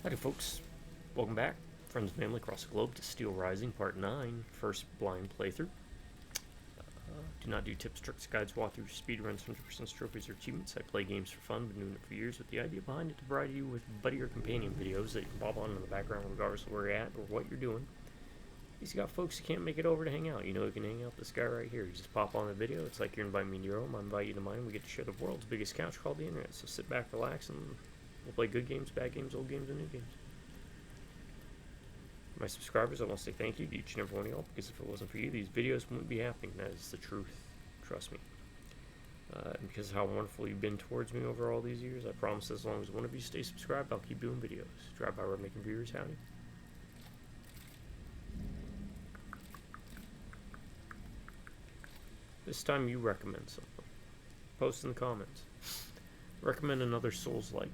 Howdy folks, welcome back, friends and family across the globe to Steelrising Part 9, first blind playthrough. Do not do tips, tricks, guides, walkthroughs, speedruns, 100% trophies, or achievements. I play games for fun, been doing it for years with the idea behind it to provide you with buddy or companion videos that you can pop on in the background regardless of where you're at or what you're doing. He's got folks who can't make it over to hang out. You know who can hang out? This guy right here. You just pop on the video, it's like you're inviting me to your home, I invite you to mine, we get to share the world's biggest couch called the internet. So sit back, relax, and we'll play good games, bad games, old games, and new games. My subscribers, I want to say thank you to each and every one of y'all, because if it wasn't for you, these videos wouldn't be happening. That is the truth. Trust me. And because of how wonderful you've been towards me over all these years, I promise as long as one of you stay subscribed, I'll keep doing videos. Drive by where I'm making viewers howdy. This time you recommend something. Post in the comments. Recommend another Souls-like.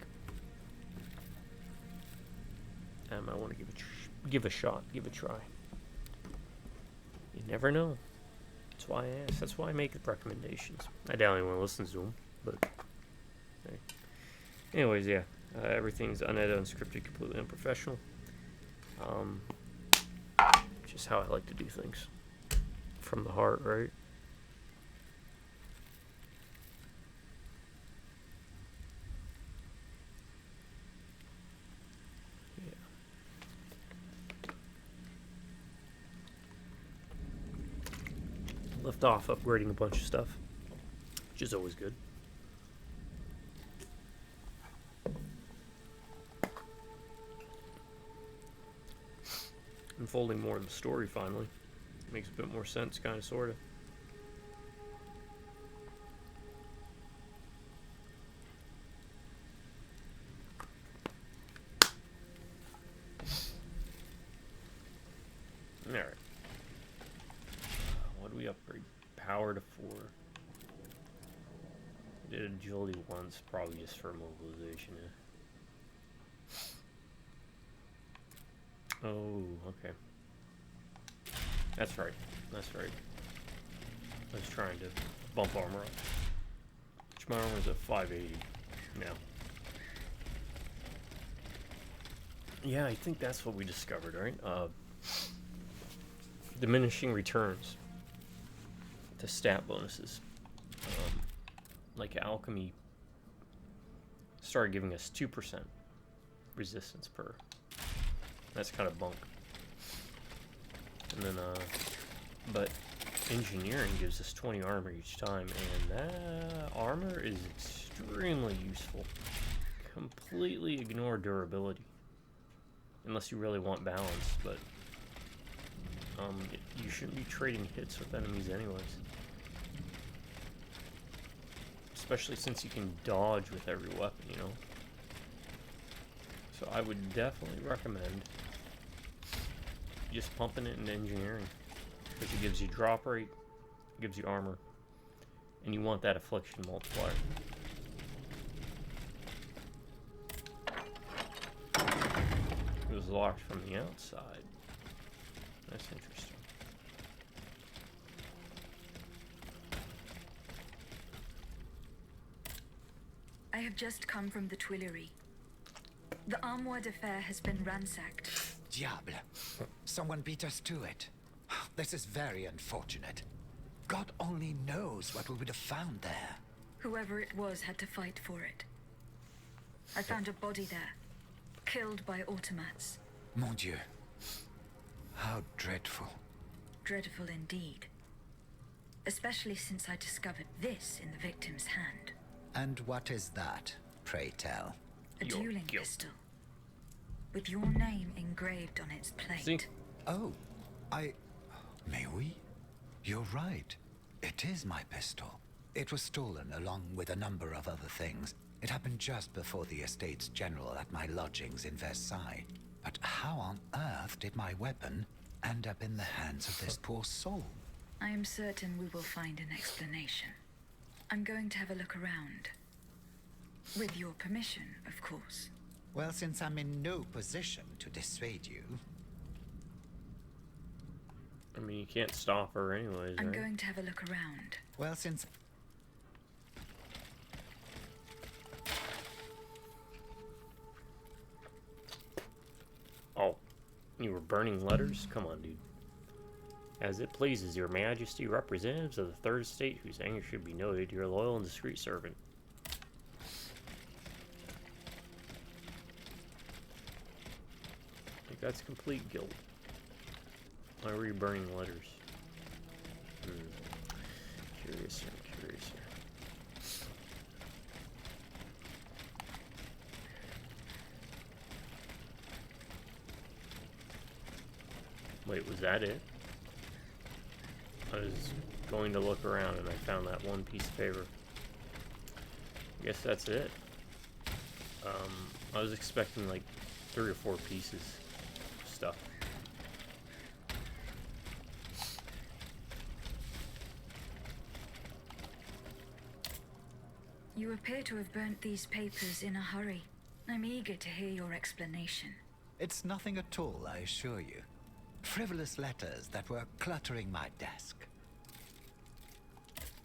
I want to give a shot, give a try. You never know. That's why I ask. That's why I make recommendations. I doubt anyone listens to them, but hey. Anyways, yeah. Everything's unedited, unscripted, completely unprofessional. Just how I like to do things. From the heart, right? Left off upgrading a bunch of stuff, which is always good. Unfolding more of the story finally. Makes a bit more sense, kind of, sort of. Alright. What do we upgrade? Power to 4. Did agility once, probably just for mobilization. Yeah. Oh, okay. That's right. That's right. I was trying to bump armor up. Which my armor is at 580 now. Yeah, I think that's what we discovered, right? Diminishing returns to stat bonuses. Like alchemy started giving us 2% resistance per. That's kind of bunk. And then but engineering gives us 20 armor each time, and that armor is extremely useful. Completely ignore durability unless you really want balance, but you shouldn't be trading hits with enemies anyways. Especially since you can dodge with every weapon, you know? So I would definitely recommend just pumping it into engineering. Because it gives you drop rate, it gives you armor, and you want that affliction multiplier. It was locked from the outside. That's interesting. I have just come from the Tuileries. The Armoire de Fer has been ransacked. Diable. Someone beat us to it. This is very unfortunate. God only knows what we would have found there. Whoever it was had to fight for it. I found a body there, killed by automats. Mon Dieu. How dreadful. Dreadful indeed. Especially since I discovered this in the victim's hand. And what is that, pray tell? A dueling pistol. With your name engraved on its plate. See? Oh, May we? You're right. It is my pistol. It was stolen along with a number of other things. It happened just before the Estates General at my lodgings in Versailles. But how on earth did my weapon end up in the hands of this poor soul? I am certain we will find an explanation. I'm going to have a look around. With your permission, of course. Well, since I'm in no position to dissuade you... I mean, you can't stop her anyways, I'm right? going to have a look around. Well, since... burning letters? Come on, dude. As it pleases your majesty, representatives of the third estate whose anger should be noted, your loyal and discreet servant. Like, that's complete guilt. Why were you burning letters? Curious here, curious here. Wait, was that it? I was going to look around and I found that one piece of paper. I guess that's it. I was expecting like 3 or 4 pieces of stuff. You appear to have burnt these papers in a hurry. I'm eager to hear your explanation. It's nothing at all, I assure you. Frivolous letters that were cluttering my desk.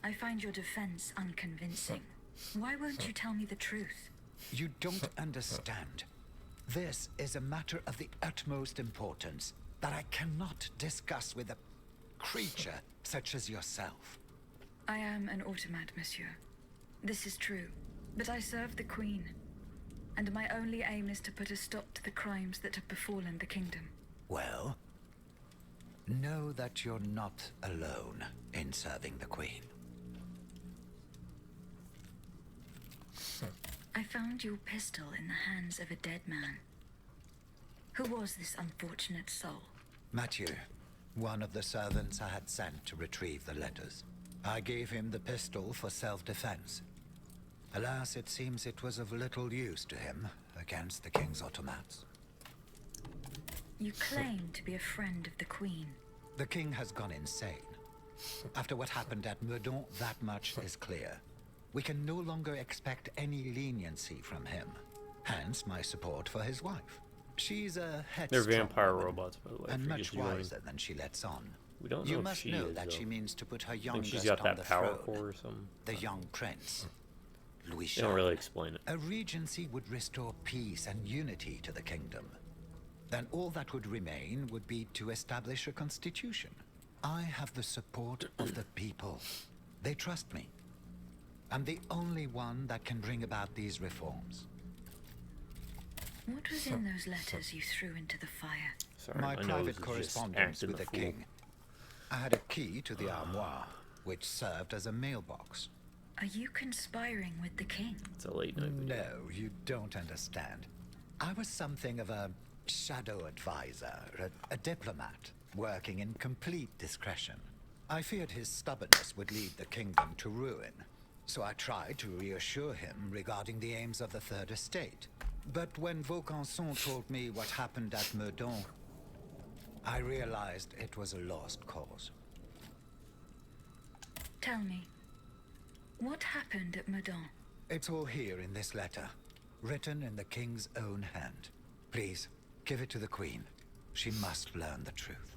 I find your defense unconvincing. Why won't you tell me the truth? You don't understand. This is a matter of the utmost importance that I cannot discuss with a creature such as yourself. I am an automat, monsieur. This is true, but I serve the Queen, and my only aim is to put a stop to the crimes that have befallen the kingdom. Well, know that you're not alone in serving the Queen. I found your pistol in the hands of a dead man. Who was this unfortunate soul? Mathieu, one of the servants I had sent to retrieve the letters. I gave him the pistol for self-defense. Alas, it seems it was of little use to him against the king's automats. You claim to be a friend of the Queen. The king has gone insane. After what happened at Meudon, that much is clear. We can no longer expect any leniency from him. Hence my support for his wife. She's a headstrong They're vampire woman, robots, by the way. and for much just joining. wiser than she lets on. We don't know You if must she know is, that though. she means to put her I think youngest she's got on that the power throne, core or something. the young prince, Louis They don't Charles. really explain it. A regency would restore peace and unity to the kingdom. Then all that would remain would be to establish a constitution. I have the support of the people. They trust me. I'm the only one that can bring about these reforms. What was in those letters you threw into the fire? Sorry, My nose private is just correspondence acting with the fool. king. I had a key to the armoire, which served as a mailbox. Are you conspiring with the king? It's a late night video. No, you don't understand. I was something of a shadow advisor, a diplomat, working in complete discretion. I feared his stubbornness would lead the kingdom to ruin, so I tried to reassure him regarding the aims of the Third Estate. But when Vaucanson told me what happened at Meudon, I realized it was a lost cause. Tell me, what happened at Meudon? It's all here in this letter, written in the king's own hand. Please, give it to the Queen. She must learn the truth.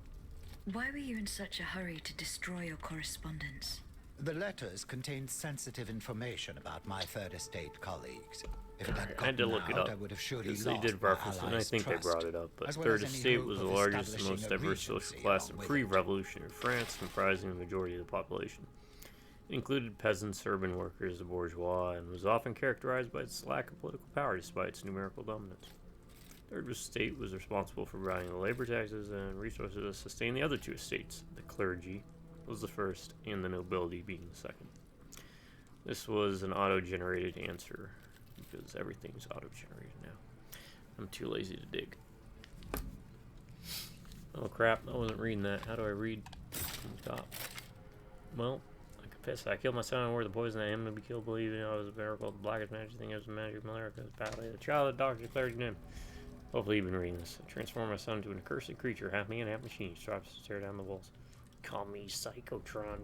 Why were you in such a hurry to destroy your correspondence? The letters contained sensitive information about my Third Estate colleagues. If it had I had to gotten look it out, up, I would have surely because lost they did my reference it, and I allies' think trust, they brought it up, but as well Third as any Estate hope was the of largest and establishing most a diverse social regency class in along with it. pre-revolutionary France, comprising the majority of the population. It included peasants, urban workers, the bourgeois, and was often characterized by its lack of political power despite its numerical dominance. Third Estate was responsible for providing the labor taxes and resources to sustain the other two estates. The clergy was the first, and the nobility being the second. This was an auto-generated answer, because everything's auto-generated now. I'm too lazy to dig. Oh crap, I wasn't reading that. How do I read from the top? Well, I confess I killed my son and wore the poison that him to be killed, believing I was a miracle. The blackest magic thing was the magic of Malarica. The child of the doctor declared his name. Hopefully you've been reading this. I transformed my son into an accursed creature, half man, half machine. He strives to tear down the walls. Call me Psychotron.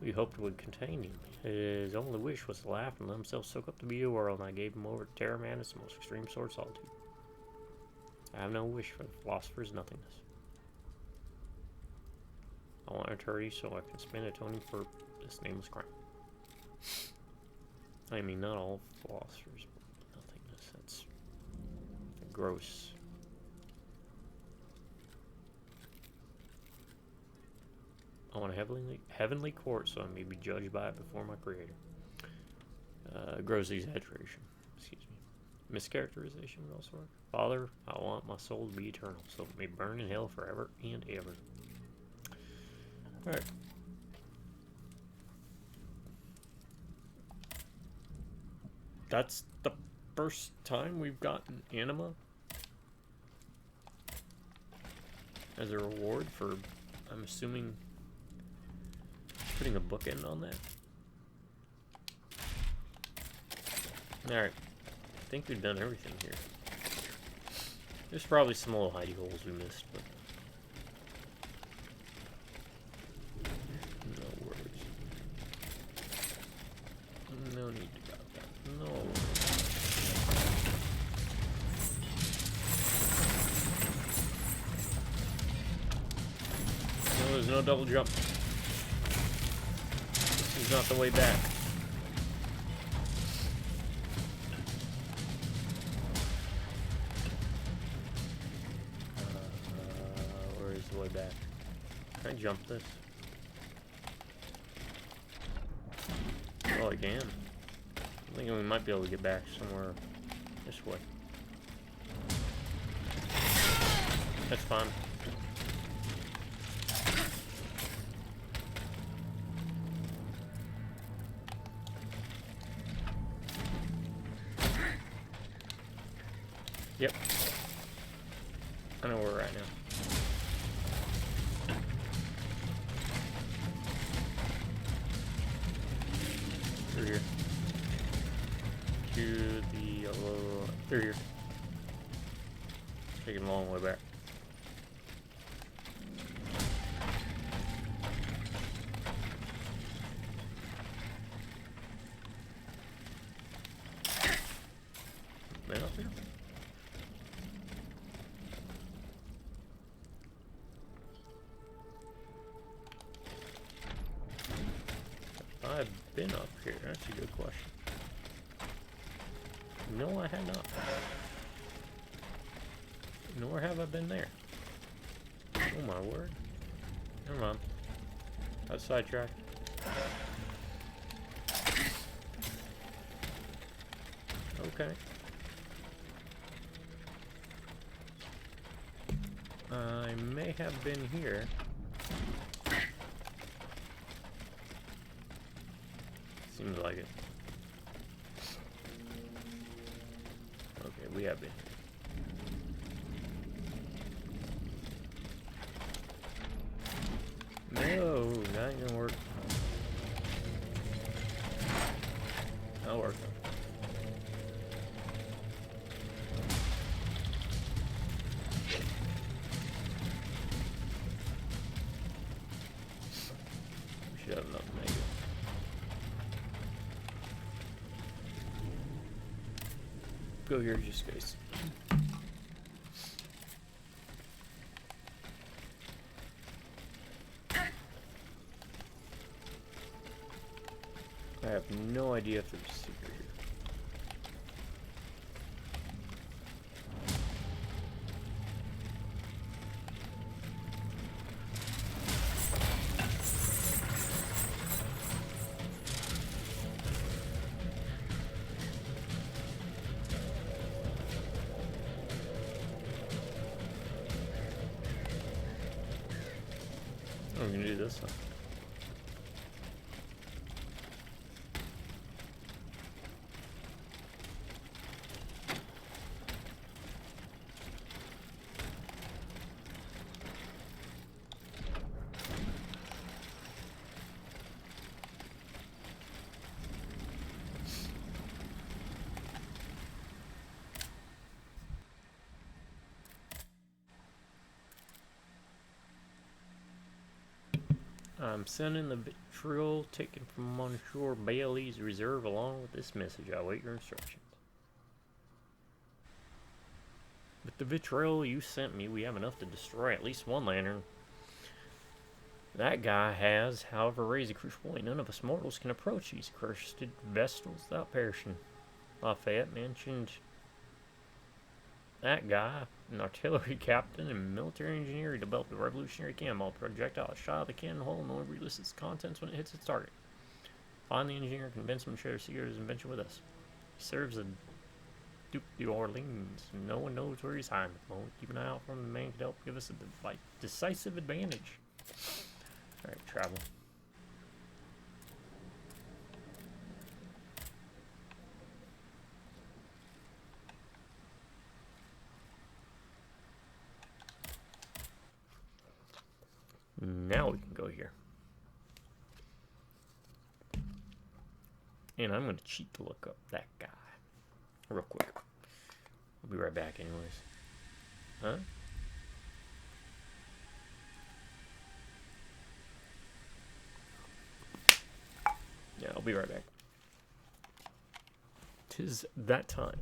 We hoped it would contain him. His only wish was to laugh and let himself soak up the beauty of the world, and I gave him over to Terror Madness, the most extreme sword solitude. I have no wish for the philosopher's nothingness. I want eternity so I can spend atoning for this nameless crime. I mean, not all philosophers, but nothingness. That's a gross want a heavenly court, so I may be judged by it before my Creator. Gross exaggeration. Excuse me. Mischaracterization would also work. Father, I want my soul to be eternal, so it may burn in hell forever and ever. Alright. That's the first time we've gotten anima as a reward for, I'm assuming, putting a bookend on that. Alright. I think we've done everything here. There's probably some little hidey holes we missed, but no worries. No need about that. No worries. No, there's no double jump. This is not the way back. Where's the way back? Can I jump this? Oh, I can. I'm thinking we might be able to get back somewhere this way. That's fine. Yep. I know where we're at now. Through here. To the yellow. Through here. Taking a long way back. Man up here. I've been up here. That's a good question. No, I have not. Nor have I been there. Oh my word. Never mind. That's sidetracked. Okay. I may have been here. Seems like it. Okay, we have been here. No, that ain't gonna work. That'll work. We should have enough to make it. Go here just in case. I have no idea if there's a secret here. Oh, we're gonna do this one. I'm sending the vitriol taken from Monsieur Bailey's reserve along with this message. I await your instructions. With the vitriol you sent me, we have enough to destroy at least one lantern. That guy has, however, raised a crucial point. None of us mortals can approach these cursed vestals without perishing. Lafayette mentioned That guy, an artillery captain and military engineer, he developed a revolutionary cannonball projectile. Shot of the cannon hole and only releases its contents when it hits its target. Find the engineer, convince him to share the secret of his invention with us. He serves the Duke d'Orleans. No one knows where he's hiding at the moment. Keep an eye out for him. The man could help give us a decisive advantage. Alright, travel. Now we can go here. And I'm going to cheat to look up that guy. Real quick. I'll be right back anyways. Huh? Yeah, I'll be right back. 'Tis that time.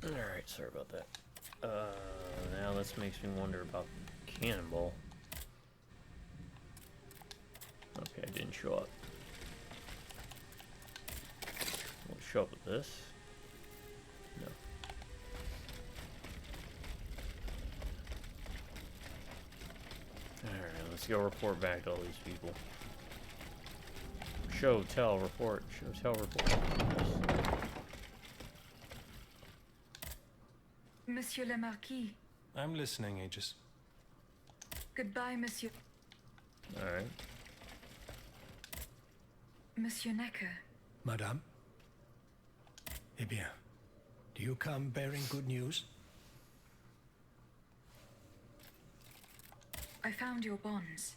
Alright, sorry about that. Now this makes me wonder about the cannonball. Okay, it didn't show up. Will it show up with this? No. Alright, let's go report back to all these people. Show, tell, report. Show, tell, report. Monsieur le Marquis. I'm listening, Aegis. Goodbye, Monsieur. Alright. Monsieur Necker. Madame? Eh bien, do you come bearing good news? I found your bonds.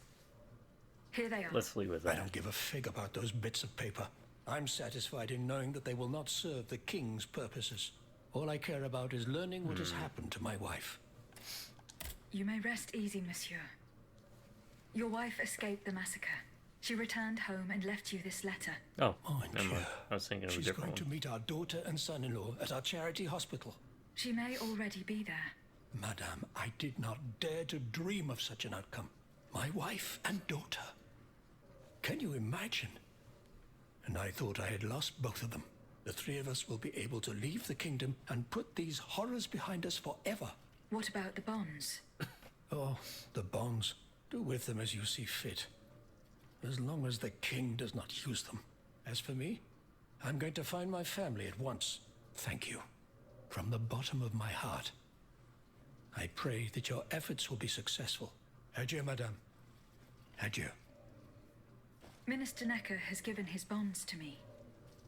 Here they are. Let's leave with I that. don't give a fig about those bits of paper. I'm satisfied in knowing that they will not serve the king's purposes. All I care about is learning what has happened to my wife. You may rest easy, monsieur. Your wife escaped the massacre. She returned home and left you this letter. Oh, Mon never Dieu. mind. I was thinking of a She's different going to one. meet our daughter and son-in-law at our charity hospital. She may already be there. Madame, I did not dare to dream of such an outcome. My wife and daughter. Can you imagine? And I thought I had lost both of them. The three of us will be able to leave the kingdom and put these horrors behind us forever. What about the bonds? Oh, the bonds. Do with them as you see fit. As long as the king does not use them. As for me, I'm going to find my family at once. Thank you. From the bottom of my heart. I pray that your efforts will be successful. Adieu, madame. Adieu. Minister Necker has given his bonds to me.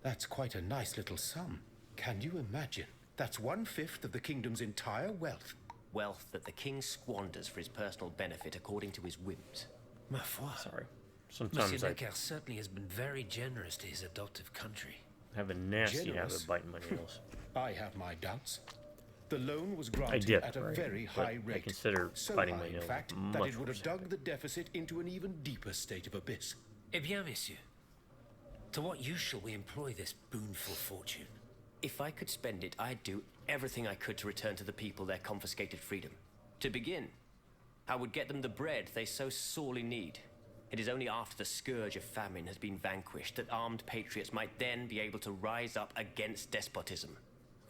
That's quite a nice little sum. Can you imagine? That's 1/5 of the kingdom's entire wealth. Wealth that the king squanders for his personal benefit according to his whims. Ma foi. Sorry. Sometimes Monsieur I Necker certainly has been very generous to his adoptive country. have a nasty habit Generous. of biting my nails. I have my doubts. The loan was I granted did, at a right, very but high I rate. consider So biting high, my in nails fact, that much it would worse have dug the deficit into an even deeper state of abyss. Eh bien, messieurs. To what use shall we employ this boonful fortune? If I could spend it, I'd do everything I could to return to the people their confiscated freedom. To begin, I would get them the bread they so sorely need. It is only after the scourge of famine has been vanquished that armed patriots might then be able to rise up against despotism.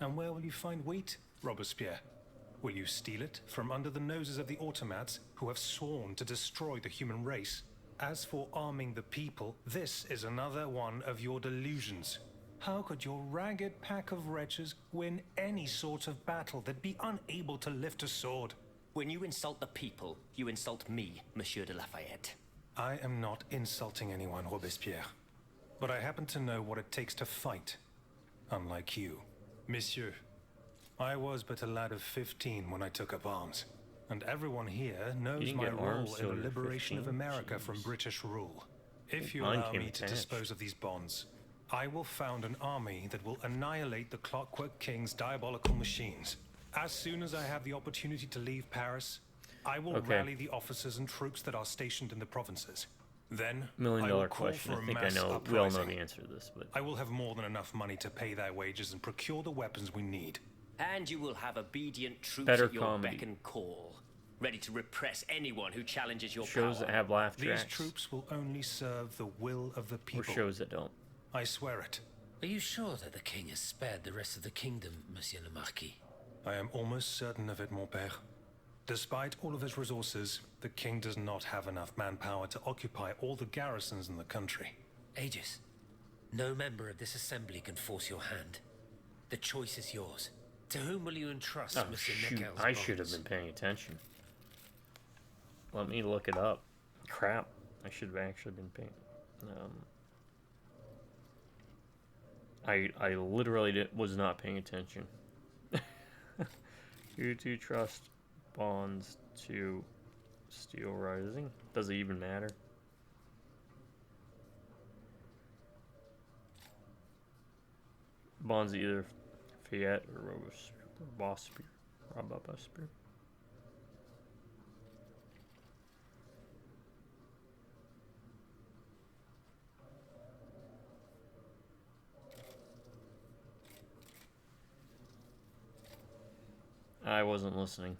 And where will you find wheat, Robespierre? Will you steal it from under the noses of the automats who have sworn to destroy the human race? As for arming the people, this is another one of your delusions. How could your ragged pack of wretches win any sort of battle that be unable to lift a sword? When you insult the people, you insult me, Monsieur de Lafayette. I am not insulting anyone, Robespierre. But I happen to know what it takes to fight. Unlike you. Monsieur, I was but a lad of 15 when I took up arms. And everyone here knows didn't my get arms role till in the you're liberation of 15? America from Jeez. British rule. If you Mine allow came me to attached. dispose of these bonds, I will found an army that will annihilate the Clockwork King's diabolical machines. As soon as I have the opportunity to leave Paris, I will Okay. rally the officers and troops that are stationed in the provinces. Then, $1 I will million call question. for I a think I mass know. We all know uprising. the answer to this, but I will have more than enough money to pay their wages and procure the weapons we need. And you will have obedient troops Better at your comedy. beck and call, ready to repress anyone who challenges your shows power. that have laugh These tracks troops will only serve the will of the or people. shows that don't. I swear it. Are you sure that the king has spared the rest of the kingdom, Monsieur le Marquis? I am almost certain of it, mon père. Despite all of his resources, the king does not have enough manpower to occupy all the garrisons in the country. Aegis, no member of this assembly can force your hand. The choice is yours. To whom will you entrust, Oh Monsieur shoot! Neckel's I should have bonds? been paying attention. Let me look it up. Crap! I should have actually been paying. I literally was not paying attention. You to trust bonds to Steelrising? Does it even matter? Bonds either Fiat or Robespierre. I wasn't listening.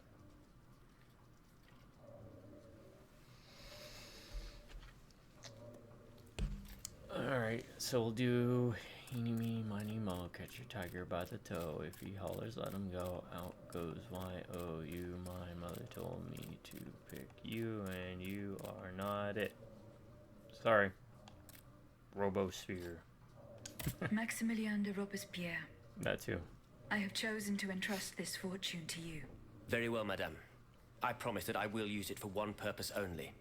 Alright, so we'll do eeny, meeny, miny, moe, catch your tiger by the toe. If he hollers, let him go. Out goes Y-O-U. My mother told me to pick you, and you are not it. Sorry. Robosphere. Maximilien de Robespierre, That too. I have chosen to entrust this fortune to you. Very well, madame. I promise that I will use it for one purpose only.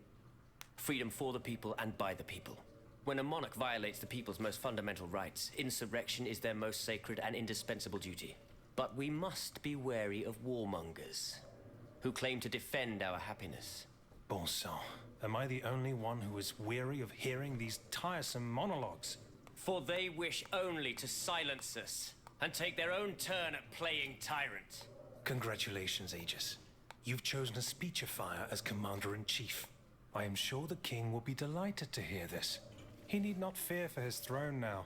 Freedom for the people and by the people. When a monarch violates the people's most fundamental rights, insurrection is their most sacred and indispensable duty. But we must be wary of warmongers, who claim to defend our happiness. Bon sang, am I the only one who is weary of hearing these tiresome monologues? For they wish only to silence us, and take their own turn at playing tyrant. Congratulations, Aegis. You've chosen a speechifier as Commander-in-Chief. I am sure the king will be delighted to hear this. He need not fear for his throne now.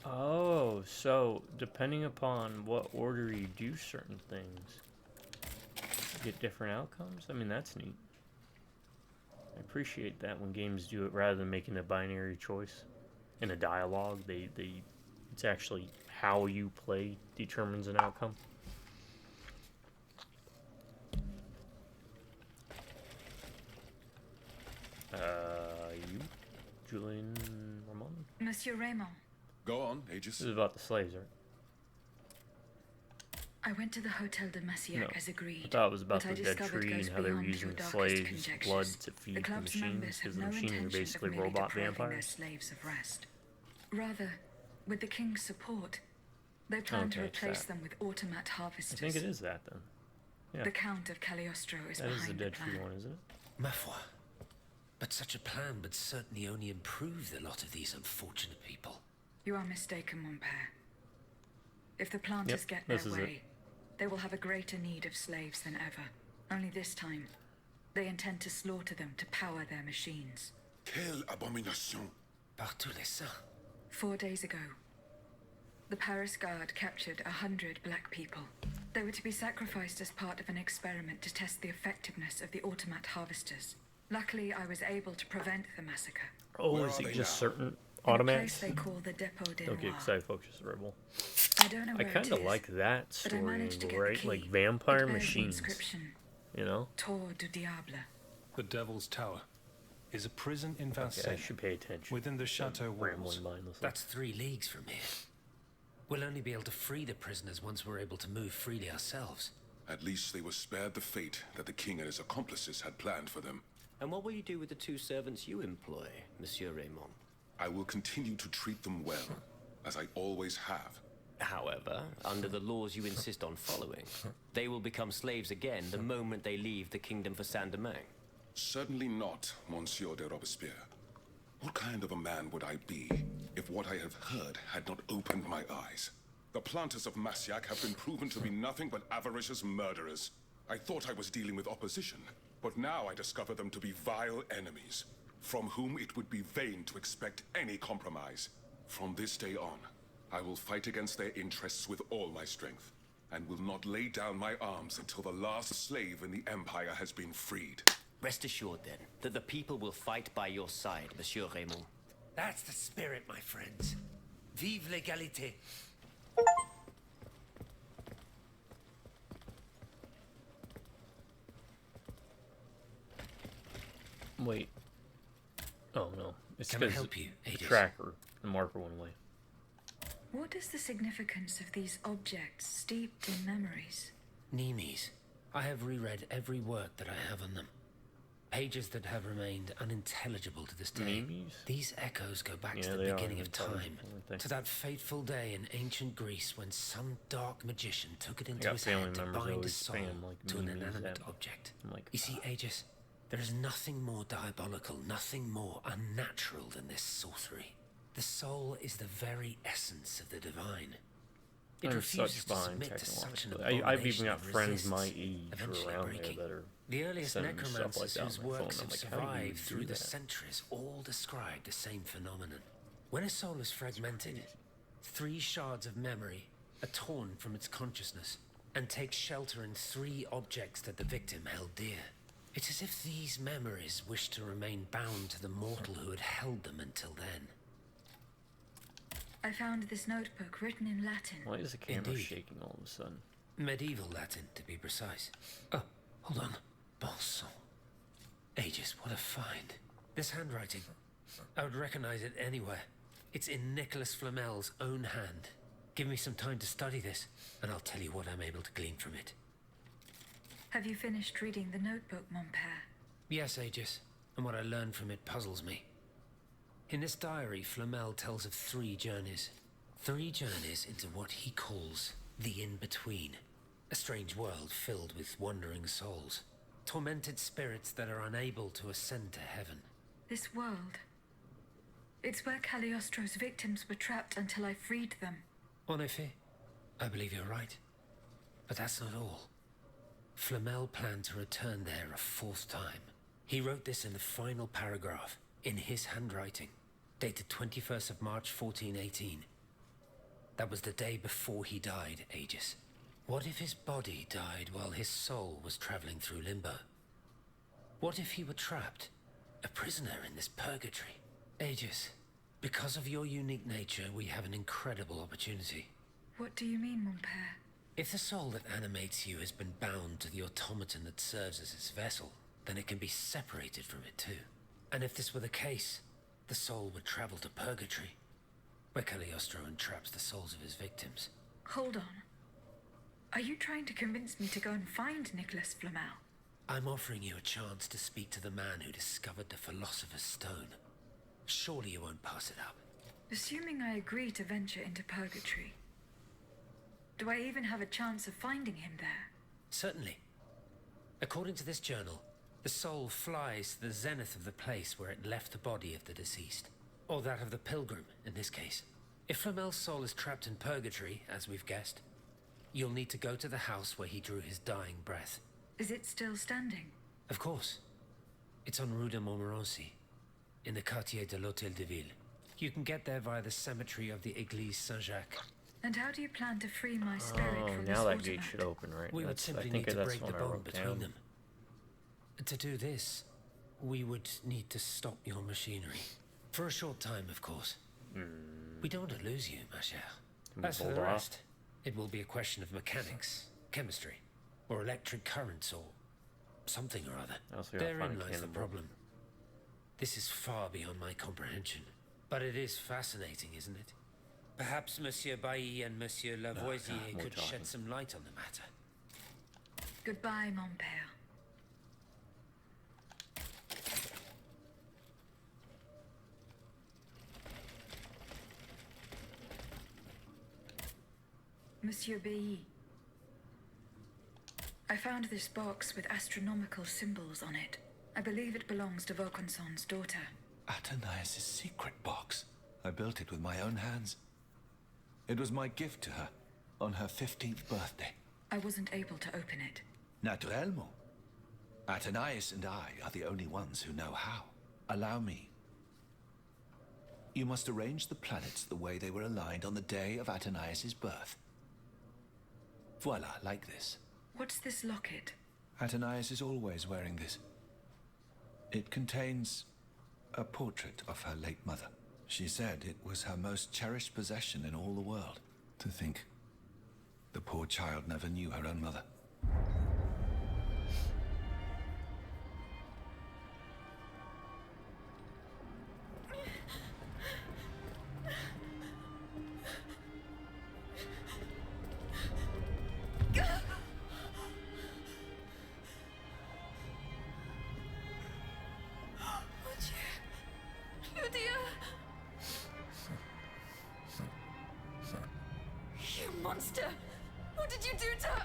Oh, so depending upon what order you do certain things, you get different outcomes? I mean, that's neat. I appreciate that when games do it rather than making a binary choice in a dialogue. It's actually how you play determines an outcome. You, Julian Ramon? Monsieur Raymond, Go on, Aegis. This is about the slaves, right? I went to the Hotel de Massiac No, as agreed. I thought it was about but I the dead discovered tree and goes how they were beyond using your the darkest slaves' conjectures. blood to The feed the club's machines, members because have the no machines are intention basically of merely robot depriving their vampires. slaves of rest. Rather, with the king's support, they plan to Okay, it's replace that. them with automat I harvesters. think it is that then. Yeah, The Count of Cagliostro is that is the behind the dead tree plan. one, isn't it? Ma foi. But such a plan would certainly only improve the lot of these unfortunate people. You are mistaken, mon père. If the planters get their way, they will have a greater need of slaves than ever. Only this time, they intend to slaughter them to power their machines. Quelle abomination! Par tous les saints. 4 days ago, the Paris Guard captured 100 black people. They were to be sacrificed as part of an experiment to test the effectiveness of the automat harvesters. Luckily, I was able to prevent the massacre. Oh, is it just certain In a automats? place they call the Depot de Don't get Noir. excited, folks. It's Rebel. I don't know I where kind it of is, like that but I story managed to angle, get the right? key. Like vampire It bears the machines. inscription, You know? Tour du Diable. The Devil's Tower is a prison in Okay, I Vincennes should pay attention. within the chateau walls. Rambling mindlessly. That's 3 leagues from here. We'll only be able to free the prisoners once we're able to move freely ourselves. At least they were spared the fate that the king and his accomplices had planned for them. And what will you do with the 2 servants you employ, Monsieur Raymond? I will continue to treat them well, as I always have. However, under the laws you insist on following, they will become slaves again the moment they leave the kingdom for Saint-Domingue. Certainly not, Monsieur de Robespierre. What kind of a man would I be if what I have heard had not opened my eyes? The planters of Massiac have been proven to be nothing but avaricious murderers. I thought I was dealing with opposition, but now I discover them to be vile enemies, from whom it would be vain to expect any compromise. From this day on, I will fight against their interests with all my strength, and will not lay down my arms until the last slave in the Empire has been freed. Rest assured, then, that the people will fight by your side, Monsieur Raymond. That's the spirit, my friends. Vive l'égalité. Wait. Oh, no. It's Can I because help you, the Aegis? tracker, the marker went away. What is the significance of these objects steeped in memories? Nemes. I have reread every work that I have on them. Pages that have remained unintelligible to this day. Nemes? These echoes go back to Yeah, the they are beginning of time, unintelligible, aren't they? to that fateful day in ancient Greece when some dark magician took it into got his family head to members bind a always soul spam, like, to an memes inanimate that- object. I'm like, You see, Aegis, there is nothing more diabolical, nothing more unnatural than this sorcery. The soul is the very essence of the divine. It I'm refuses such to fine submit to such an technologically. I've even abomination got and friends my resists, age eventually around there breaking. that are The earliest sending me stuff like necromancers that on whose my phone. works I'm have like, how do you survived do through the that? centuries all describe the same phenomenon. When a soul is fragmented, 3 shards of memory are torn from its consciousness and take shelter in 3 objects that the victim held dear. It's as if these memories wish to remain bound to the mortal who had held them until then. I found this notebook written in Latin. Why is the camera Indeed. shaking all of a sudden? Medieval Latin, to be precise. Oh, hold on. Bon sang. Aegis, what a find. This handwriting, I would recognize it anywhere. It's in Nicholas Flamel's own hand. Give me some time to study this, and I'll tell you what I'm able to glean from it. Have you finished reading the notebook, mon père? Yes, Aegis, and what I learned from it puzzles me. In this diary, Flamel tells of 3 journeys. 3 journeys into what he calls the in-between. A strange world filled with wandering souls. Tormented spirits that are unable to ascend to heaven. This world. It's where Cagliostro's victims were trapped until I freed them. En effet, I believe you're right. But that's not all. Flamel planned to return there a 4th time. He wrote this in the final paragraph, in his handwriting, dated 21st of March 1418. That was the day before he died, Aegis. What if his body died while his soul was traveling through limbo? What if he were trapped, a prisoner in this purgatory? Aegis, because of your unique nature, we have an incredible opportunity. What do you mean, mon père? If the soul that animates you has been bound to the automaton that serves as its vessel, then it can be separated from it too. And if this were the case, the soul would travel to purgatory, where Cagliostro entraps the souls of his victims. Hold on. Are you trying to convince me to go and find Nicholas Flamel? I'm offering you a chance to speak to the man who discovered the Philosopher's Stone. Surely you won't pass it up. Assuming I agree to venture into purgatory, do I even have a chance of finding him there? Certainly. According to this journal, The soul flies to the zenith of the place where it left the body of the deceased. Or that of the pilgrim, in this case. If Flamel's soul is trapped in purgatory, as we've guessed, you'll need to go to the house where he drew his dying breath. Is it still standing? Of course. It's on Rue de Montmorency, in the Quartier de l'Hôtel de Ville. You can get there via the cemetery of the Église Saint-Jacques. And how do you plan to free my spirit Oh, from now this that gate automat? should open, right? We would I simply think need to that's break the one I bond wrote between down. them. To do this, we would need to stop your machinery. For a short time, of course. We don't want to lose you, ma chère. Can we As for hold the off? rest, it will be a question of mechanics, chemistry, or electric currents, or something or other. I also gotta Therein find a lies the cannonball. problem. This is far beyond my comprehension. But it is fascinating, isn't it? Perhaps Monsieur Bailly and Monsieur Lavoisier more could talking. shed some light on the matter. Goodbye, mon père. Monsieur Bailly. I found this box with astronomical symbols on it. I believe it belongs to Vaucanson's daughter. Athenais' secret box. I built it with my own hands. It was my gift to her on her 15th birthday. I wasn't able to open it. Naturellement. Athenais and I are the only ones who know how. Allow me. You must arrange the planets the way they were aligned on the day of Athenais' birth. Voila, like this. What's this locket? Athenais is always wearing this. It contains a portrait of her late mother. She said it was her most cherished possession in all the world. To think, the poor child never knew her own mother. You monster! What did you do to her?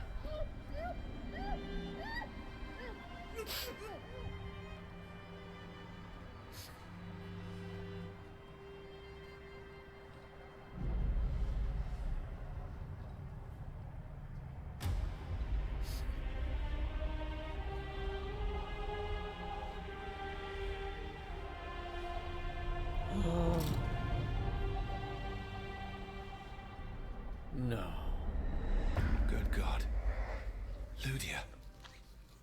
No. Good God. Ludia,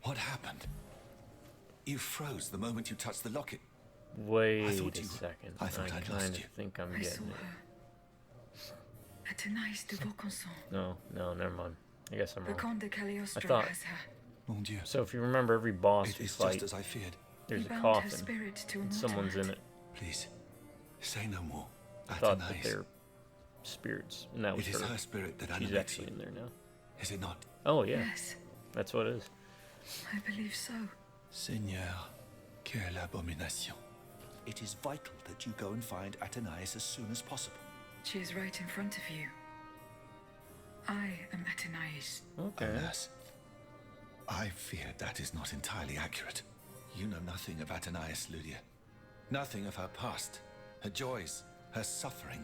what happened? You froze the moment you touched the locket. Wait a thought you- second. I thought I'd lost kind of you. think I'm I saw getting it. her. Athenais de Vaucanson. No, never mind. I guess I'm The wrong. Comte de Cagliostro thought- has her. Mon Dieu. So if you remember, every boss It we is fight, just as I feared. there's He a bound her coffin, spirit to an and someone's in automat. it. Please, say no more. I thought that Athenais. they're spirits, and that was It is her. her spirit that She's animates actually you. in there now. Is it not? Oh yeah, Yes, that's what it is. I believe so. Seigneur, quelle abomination. It is vital that you go and find Athenais as soon as possible. She is right in front of you. I am Athenais. Okay. Alas, I fear that is not entirely accurate. You know nothing of Athenais, Ludia. Nothing of her past, her joys, her suffering.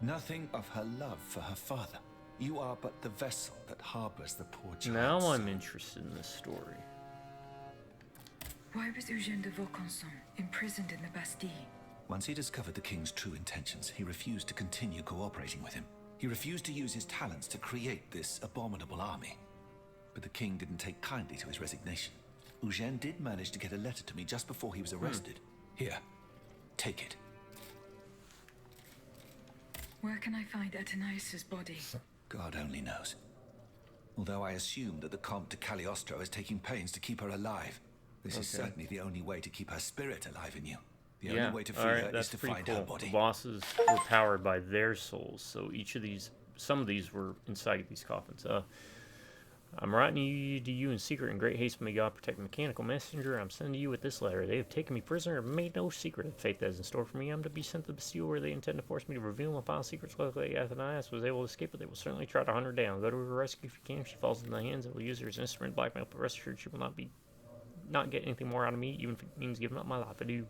Nothing of her love for her father. You are but the vessel that harbors the poor child. Now I'm interested in this story. Why was Eugène de Vaucanson imprisoned in the Bastille? Once he discovered the king's true intentions, he refused to continue cooperating with him. He refused to use his talents to create this abominable army. But the king didn't take kindly to his resignation. Eugène did manage to get a letter to me just before he was arrested. Here, take it. Where can I find Athenais' body? God only knows. Although I assume that the Comte de Cagliostro is taking pains to keep her alive. This is Okay. certainly the only way to keep her spirit alive in you. The Yeah, only way to free alright, her is that's to pretty find cool. her The body. bosses were powered by their souls, so each of these, some of these were inside these coffins. I'm writing to you in secret in great haste. May God protect the mechanical messenger. I'm sending you with this letter. They have taken me prisoner and made no secret of the fate that is in store for me. I'm to be sent to the Bastille where they intend to force me to reveal my final secrets. Luckily, Athenais was able to escape, but they will certainly try to hunt her down. Go to her rescue if you can. If she falls into the hands, they will use her as an instrument to blackmail, but rest assured she will not be not get anything more out of me, even if it means giving up my life, I do.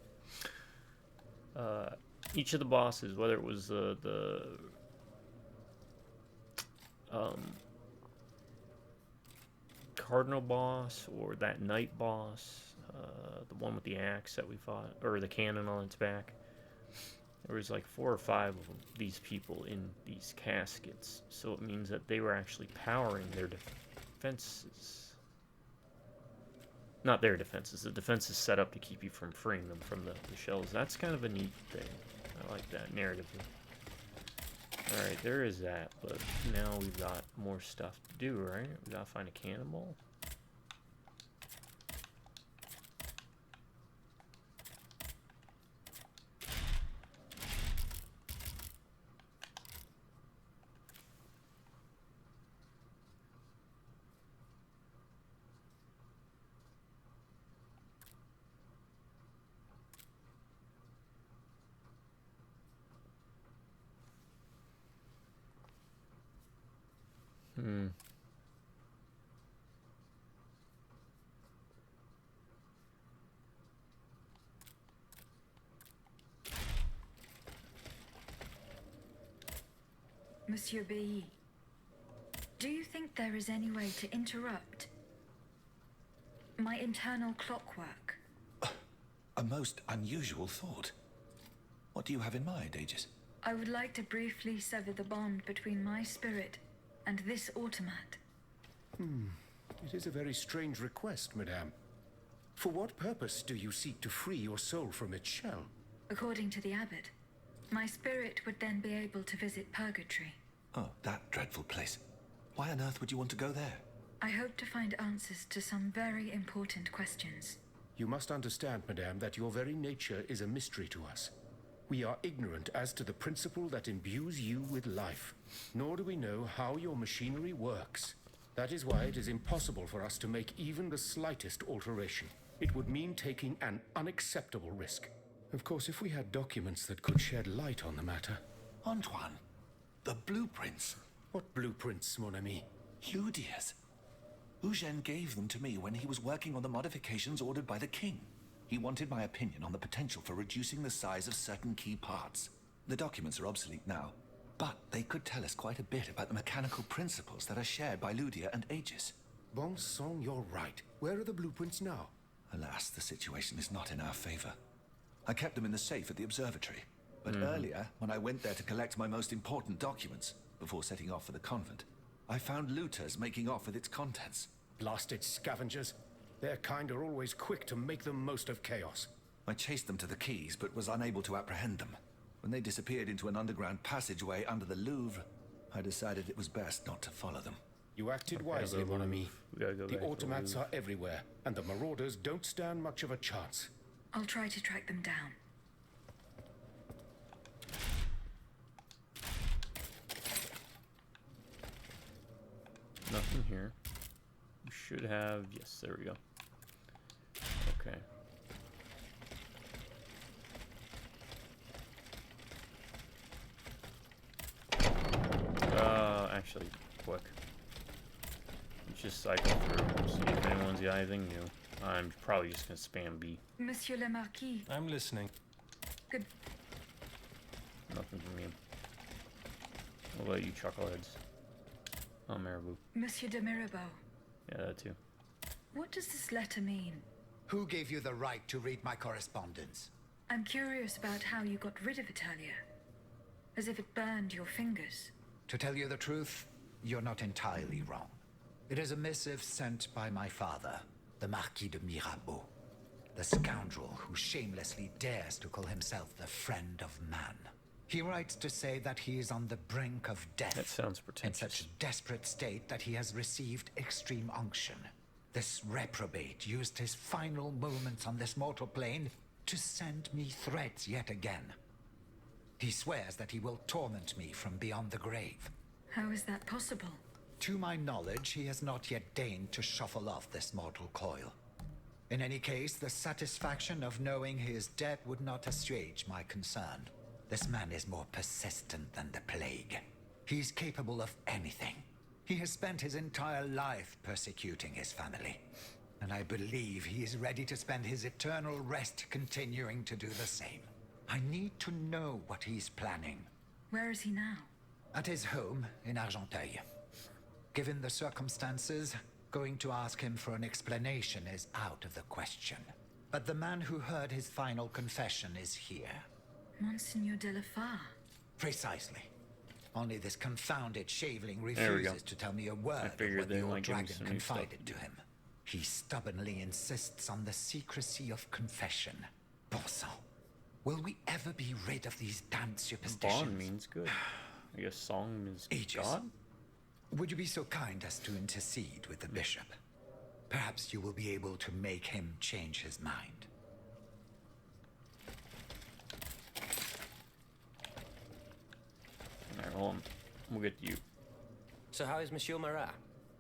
Each of the bosses, whether it was the Cardinal boss or that Knight boss, the one with the axe that we fought, or the cannon on its back, there was like 4 or 5 of these people in these caskets, so it means that they were actually powering their defenses. Not their defenses, the defenses set up to keep you from freeing them from the shells. That's kind of a neat thing. I like that narratively. Alright, there is that, but now we've got more stuff to do, right? We gotta find a cannonball. Monsieur B, do you think there is any way to interrupt my internal clockwork? A most unusual thought. What do you have in mind, Aegis? I would like to briefly sever the bond between my spirit and this automat. It is a very strange request, madame. For what purpose do you seek to free your soul from its shell? According to the abbot, my spirit would then be able to visit purgatory. Oh, that dreadful place. Why on earth would you want to go there? I hope to find answers to some very important questions. You must understand, madame, that your very nature is a mystery to us. We are ignorant as to the principle that imbues you with life, nor do we know how your machinery works. That is why it is impossible for us to make even the slightest alteration. It would mean taking an unacceptable risk. Of course, if we had documents that could shed light on the matter. Antoine, the blueprints. What blueprints, mon ami? Ludia's. Eugène gave them to me when he was working on the modifications ordered by the king. He wanted my opinion on the potential for reducing the size of certain key parts. The documents are obsolete now, but they could tell us quite a bit about the mechanical principles that are shared by Ludia and Aegis. Bon sang, you're right. Where are the blueprints now? Alas, the situation is not in our favor. I kept them in the safe at the observatory, but earlier, when I went there to collect my most important documents, before setting off for the convent, I found looters making off with its contents. Blasted scavengers. Their kind are always quick to make the most of chaos. I chased them to the keys, but was unable to apprehend them. When they disappeared into an underground passageway under the Louvre, I decided it was best not to follow them. You acted wisely, mon ami. The automats to are everywhere, and the marauders don't stand much of a chance. I'll try to track them down. Nothing here. We should have... Yes, there we go. Okay. Actually, quick. Let's just cycle through, see if anyone's got anything new. I'm probably just gonna spam B. Monsieur le Marquis. I'm listening. Good. Nothing from you. What about you, chuckleheads? Oh, Marabou. Monsieur de Mirabeau. Yeah, that too. What does this letter mean? Who gave you the right to read my correspondence? I'm curious about how you got rid of it earlier. As if it burned your fingers. To tell you the truth, you're not entirely wrong. It is a missive sent by my father, the Marquis de Mirabeau, the scoundrel who shamelessly dares to call himself the friend of man. He writes to say that he is on the brink of death. That sounds In pretentious. such a desperate state that he has received extreme unction. This reprobate used his final moments on this mortal plane to send me threats yet again. He swears that he will torment me from beyond the grave. How is that possible? To my knowledge, he has not yet deigned to shuffle off this mortal coil. In any case, the satisfaction of knowing he is dead would not assuage my concern. This man is more persistent than the plague. He's capable of anything. He has spent his entire life persecuting his family. and I believe he is ready to spend his eternal rest continuing to do the same. I need to know what he's planning. Where is he now? At his home in Argenteuil. Given the circumstances, going to ask him for an explanation is out of the question. But the man who heard his final confession is here. Monsignor de la Far. Precisely. Only this confounded shaveling There we go. refuses to tell me a word of figured what they the old might give me dragon some new stuff confided to to do. him. He stubbornly insists on the secrecy of confession. Bon sang. Will we ever be rid of these damned superstitions? Bond means good. I guess song means Aegis. God? Would you be so kind as to intercede with the bishop? Perhaps you will be able to make him change his mind. Alright, hold on. We'll get to you. So how is Monsieur Marat?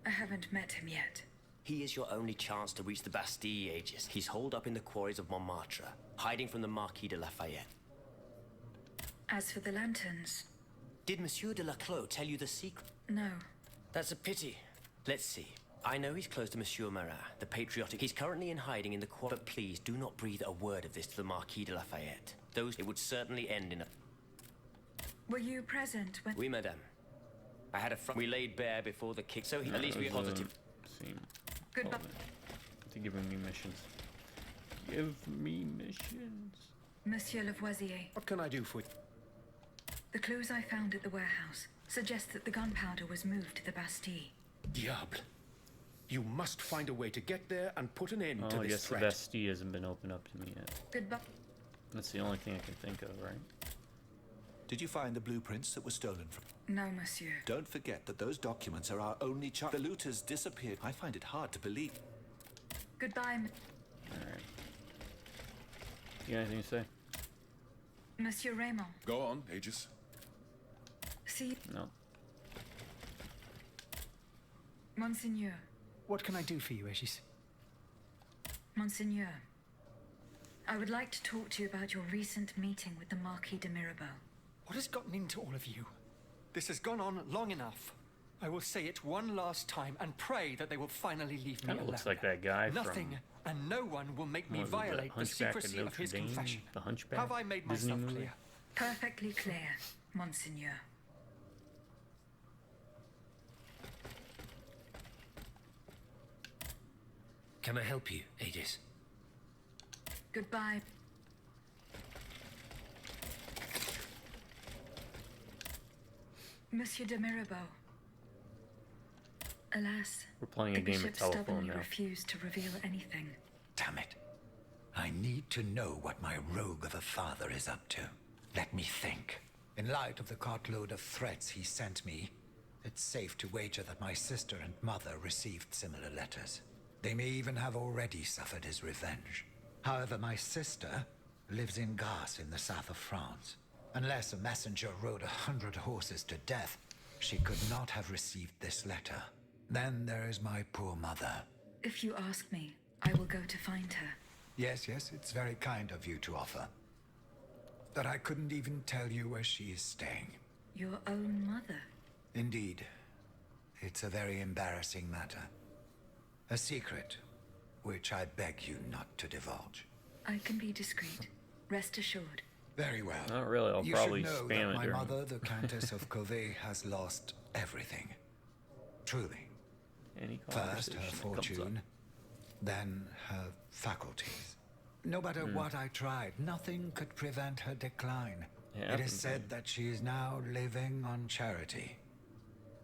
I haven't met him yet. He is your only chance to reach the Bastille, Aegis. He's holed up in the quarries of Montmartre, hiding from the Marquis de Lafayette. As for the lanterns, Did Monsieur de Laclos tell you the secret? no. That's a pity. Let's see. I know he's close to Monsieur Marat, the patriotic. He's currently in hiding in the quarry. But please do not breathe a word of this to the Marquis de Lafayette. It would certainly end in a... Were you present when... Oui, madame. I had a we laid bare before the kick, so at least we are positive. Goodbye. To giving me missions. Give me missions. Monsieur Lavoisier, What can I do for you? the clues I found at the warehouse suggest that the gunpowder was moved to the Bastille. Diable. You must find a way to get there and put an end Oh, to I this guess threat. the Bastille hasn't been opened up to me yet. Goodbye. That's the only thing I can think of, right? Did you find the blueprints that were stolen from? No, monsieur. Don't forget that those documents are our only chance. The looters disappeared. I find it hard to believe. Goodbye, Alright. You got anything to say? Monsieur Raymond. Go on, Aegis. See, No. Monseigneur. What can I do for you, Aegis? Monseigneur. I would like to talk to you about your recent meeting with the Marquis de Mirabeau. What has gotten into all of you? This has gone on long enough. I will say it one last time and pray that they will finally leave me Kinda alone. looks like that guy Nothing from... and no one will make me what was it, violate the Hunchback of secrecy of Notre his Dame? confession. The Hunchback? Have I made Disney myself movie? clear? Perfectly clear, Monseigneur. Can I help you, Aegis? Goodbye. Monsieur de Mirabeau. Alas, We're playing the a game of bishop telephone stubbornly now. refused to reveal anything. Damn it. I need to know what my rogue of a father is up to. Let me think. In light of the cartload of threats he sent me, it's safe to wager that my sister and mother received similar letters. They may even have already suffered his revenge. However, my sister lives in Garce in the south of France. Unless a messenger rode 100 horses to death, she could not have received this letter. Then there is my poor mother. If you ask me, I will go to find her. Yes, it's very kind of you to offer. But I couldn't even tell you where she is staying. Your own mother. Indeed. It's a very embarrassing matter. A secret, which I beg you not to divulge. I can be discreet. Rest assured. Very well. Not really, I'll you probably should know spam that it my during... mother, the Countess of Covey, has lost everything. Truly. Any First, her conversation that comes up. fortune, then her faculties. No matter what I tried, nothing could prevent her decline. It It is happens, said that she is now living on charity.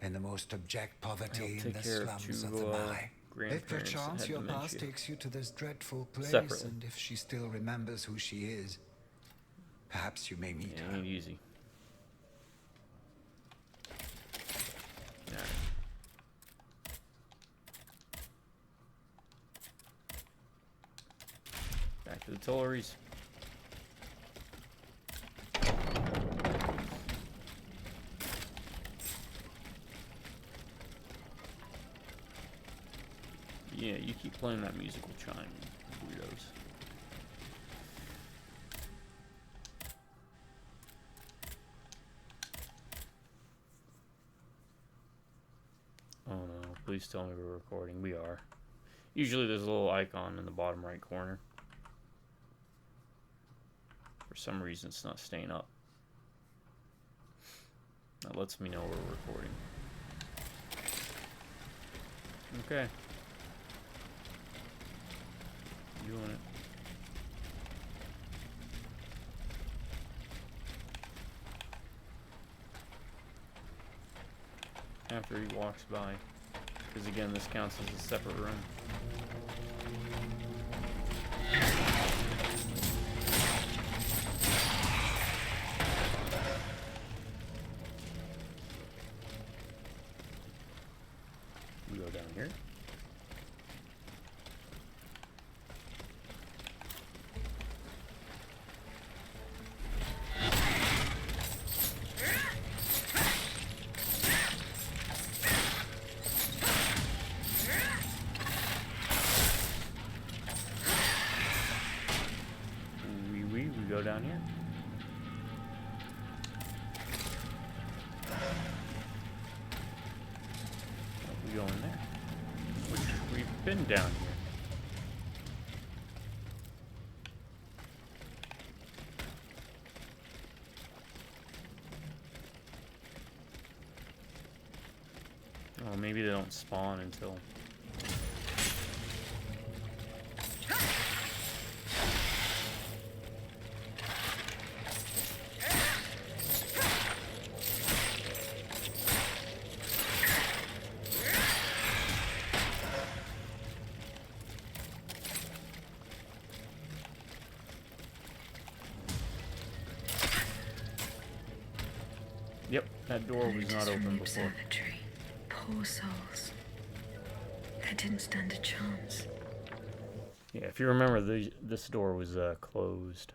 In the most abject poverty I'll in take the care of slums of two, the Marais. If grandparents that perchance had your past dementia. takes you to this dreadful place, Separately. and if she still remembers who she is, perhaps you may meet Yeah, her. ain't easy. Alright. Back to the Tuileries. Yeah, you keep playing that musical chime, weirdos. Oh no, please tell me we're recording. We are. Usually there's a little icon in the bottom right corner. For some reason it's not staying up. That lets me know we're recording. Okay. Doing it. After he walks by. Because again, this counts as a separate run. We go down here. We go down here. We go in there. Which we've been down here. Oh, maybe they don't spawn until... Yep, that door was not open before. Poor souls. They didn't stand a chance. Yeah, if you remember, this door was closed.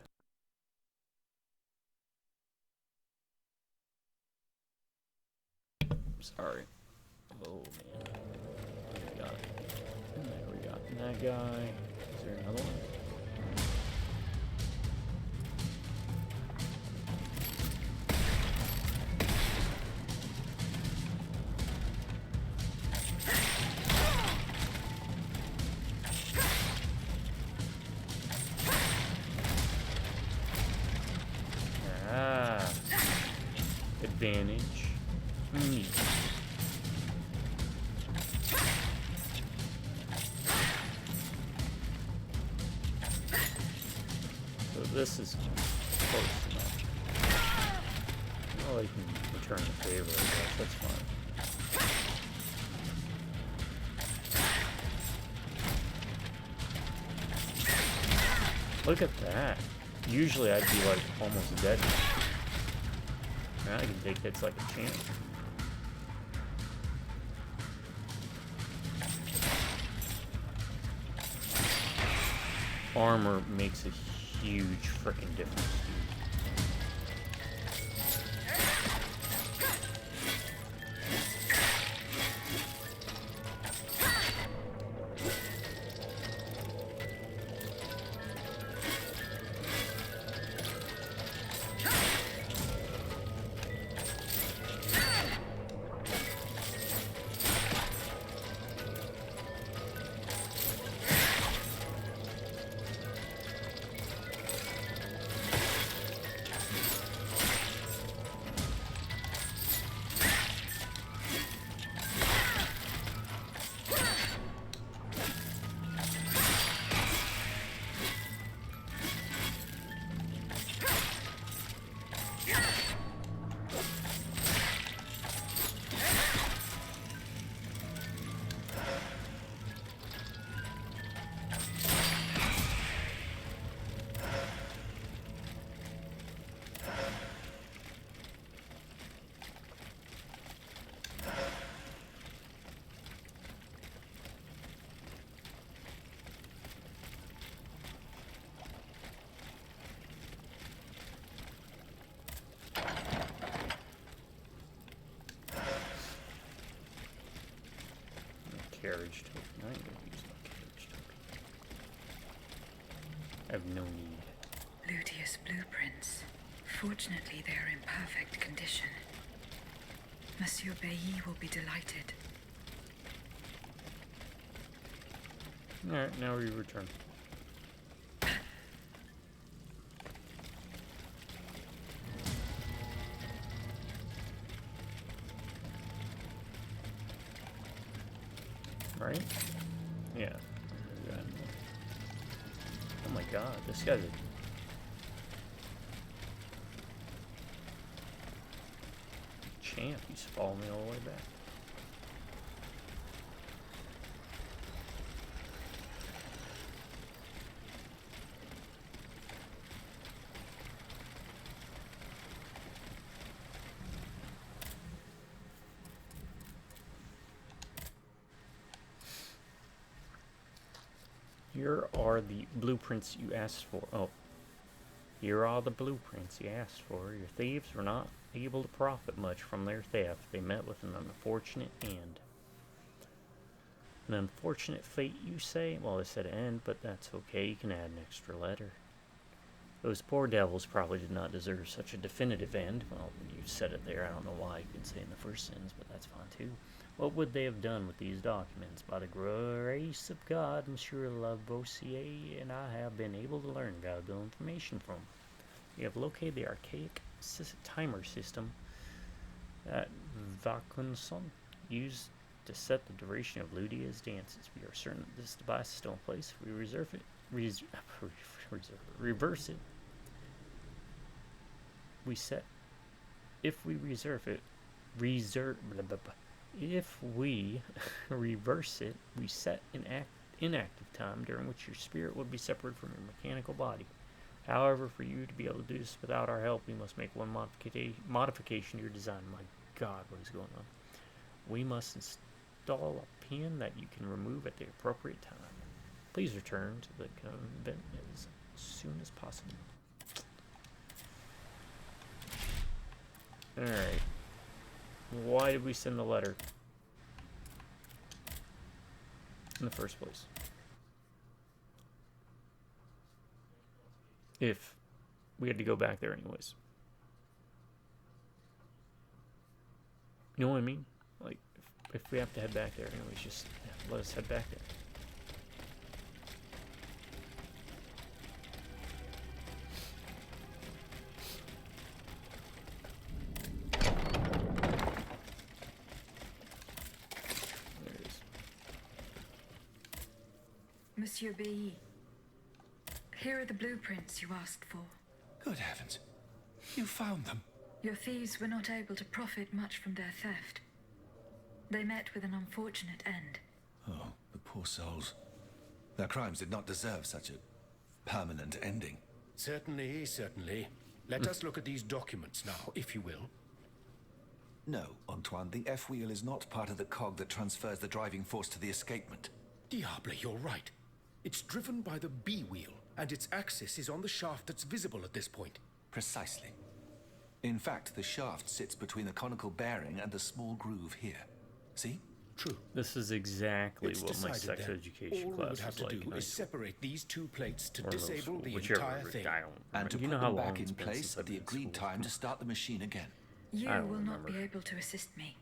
Sorry. Oh man. There we got that guy. Is there another one? Advantage. So this is close enough. Well, I can return the favor, I guess. That's fine. Look at that. Usually I'd be like almost dead. Now I can take hits like a champ. Armor makes a huge freaking difference, dude. Carriage token. I ain't gonna use my carriage token. I have no need. Ludius blueprints. Fortunately, they are in perfect condition. Monsieur Bailly will be delighted. Alright, now we return. Right? Yeah. Oh my god, this guy's a... champ. He's following me all the way back. Here are the blueprints you asked for. Oh. Here are the blueprints you asked for. Your thieves were not able to profit much from their theft. They met with an unfortunate end. An unfortunate fate, you say? Well, they said end, but that's okay. You can add an extra letter. Those poor devils probably did not deserve such a definitive end. Well, you said it there. I don't know why you could say it in the first sentence, but that's fine too. What would they have done with these documents? By the grace of God, Monsieur Lavoisier and I have been able to learn valuable information from. We have located the archaic timer system that Vaucanson used to set the duration of Ludia's dances. We are certain that this device is still in place. If we reverse it, if we reverse it, we set an inactive time during which your spirit would be separated from your mechanical body. However, for you to be able to do this without our help, we must make one modification to your design. My God, what is going on? We must install a pin that you can remove at the appropriate time. Please return to the convent as soon as possible. Alright. Why did we send the letter in the first place? If we had to go back there anyways. You know what I mean? Like, if we have to head back there anyways, just let us head back there. Monsieur B. Here are the blueprints you asked for. Good heavens. You found them. Your thieves were not able to profit much from their theft. They met with an unfortunate end. Oh, the poor souls. Their crimes did not deserve such a permanent ending. Certainly, certainly. Let us look at these documents now, if you will. No, Antoine, the F-wheel is not part of the cog that transfers the driving force to the escapement. Diable, you're right. It's driven by the B-wheel, and its axis is on the shaft that's visible at this point. Precisely. In fact, the shaft sits between the conical bearing and the small groove here. See? True. This is exactly It's what my decided sex then. education All we class would have was to like. do is separate these two plates to or middle disable school, the whichever entire thing. I don't And to you put know how them long back it's in been place since at I've the been in agreed school. time to start the machine again. You I don't will not be remember. able to assist me.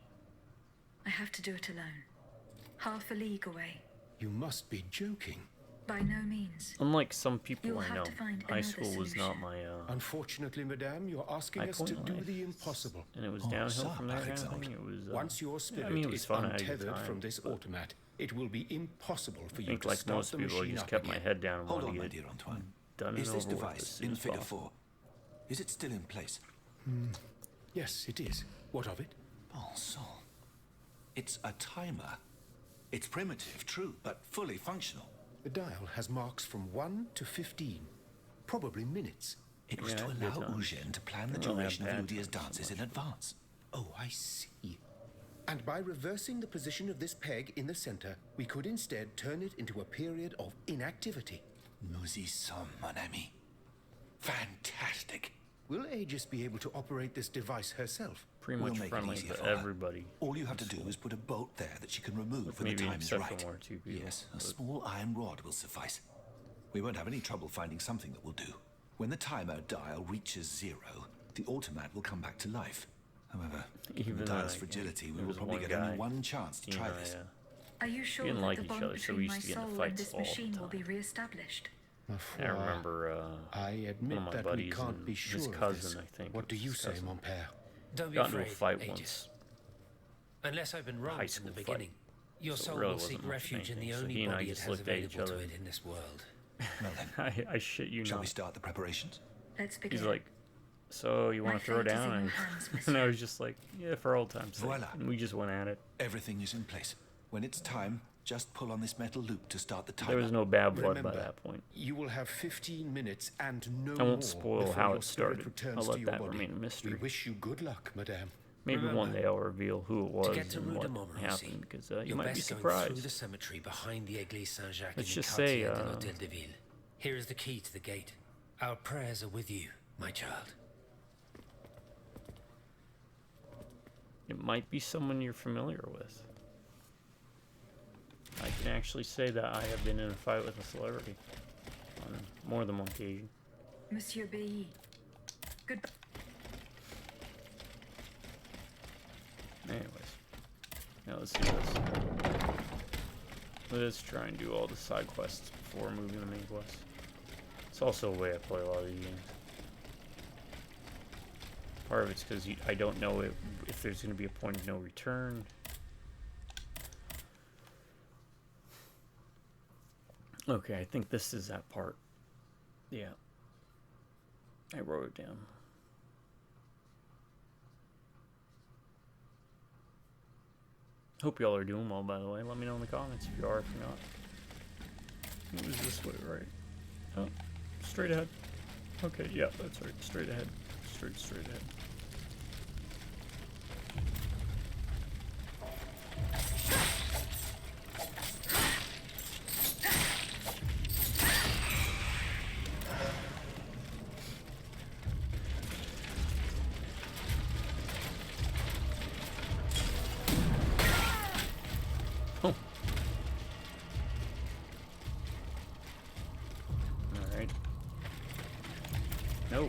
I have to do it alone. Half a league away. You must be joking. By no means. Unlike some people You'll I have know, to find high another school was not solution. my Unfortunately, madame, you're asking my us to point do in the life. impossible. And it was Oh, downhill ça, from there. par Kind of exemple. thing. It was. Once your spirit I mean, it was is fun. I had a good untethered time, from this but automat, it will be impossible for I you think, to like start most the people, I machine just up kept again. my head down and Hold wanted on, to my get dear Antoine. done and Is this over with as device soon in as figure possible. 4? Is it still in place? Yes, it is. What of it? Bon sang. It's a timer. It's primitive, true, but fully functional. The dial has marks from 1 to 15. Probably minutes. It was Yeah, to good allow times. Eugène to plan the I don't have duration of bad Ludia's times so dances in advance. Oh, I see. And by reversing the position of this peg in the center, we could instead turn it into a period of inactivity. Nous y sommes, mon ami. Fantastic. Will Aegis be able to operate this device herself? Pretty We'll much make it friendly easier to for her. everybody. All you have to do is put a bolt there that she can remove With when the maybe time is except for right. one or two people, Yes, a but- small iron rod will suffice. We won't have any trouble finding something that will do. When the timer dial reaches 0, the automat will come back to life. However, given Even the dial's I- fragility, we there will was probably one get only guy, one chance to you try know, this. Are you sure didn't that like the each bond other, so between we used my to get into soul and fights this all the machine will be time. re-established? Ma I foi, remember I admit one of my that we buddies can't and be sure his of cousin, this. I think. What it do was you his say, cousin, mon père? Don't be got into a afraid, fight Aegis. once. Unless I've been A wrong high from school the fight. beginning, your So it soul really will wasn't seek much of refuge in the anything, so only he and I body it just has looked at each available to other. it in this world. Well then, I shit you shall not. we start the preparations? Let's begin. He's like, so you want My to throw fate is in down? your And, hands, and monsieur. I was just like, yeah, for old time's sake. Voila. And we just went at it. Everything is in place. When it's time, just pull on this metal loop to start the timer. There was no bad blood Remember, by that point. You will have 15 minutes and no I won't more spoil before how your it spirit started. returns I'll to let your that body. remain a mystery. We wish you good luck, madame. Maybe Remember, one day I'll reveal who it was To get to and Rue de what Montmorency, happened, because you you're might be best going through the surprised. cemetery behind the Église Saint-Jacques in Let's the just say, quartier de l'Hôtel de Ville. Here is the key to the gate. Our prayers are with you, my child. It might be someone you're familiar with. I can actually say that I have been in a fight with a celebrity on more than one occasion. Monsieur B. Goodbye. Anyways, now let's do this. Let's try and do all the side quests before moving the main quest. It's also a way I play a lot of these games. Part of it's because I don't know if there's going to be a point of no return. Okay, I think this is that part. Yeah. I wrote it down. Hope y'all are doing well, by the way. Let me know in the comments if you are, if you're not. It was this way, right? Oh, straight ahead. Okay, yeah, that's right. Straight ahead. Straight ahead. Oh. Alright. No.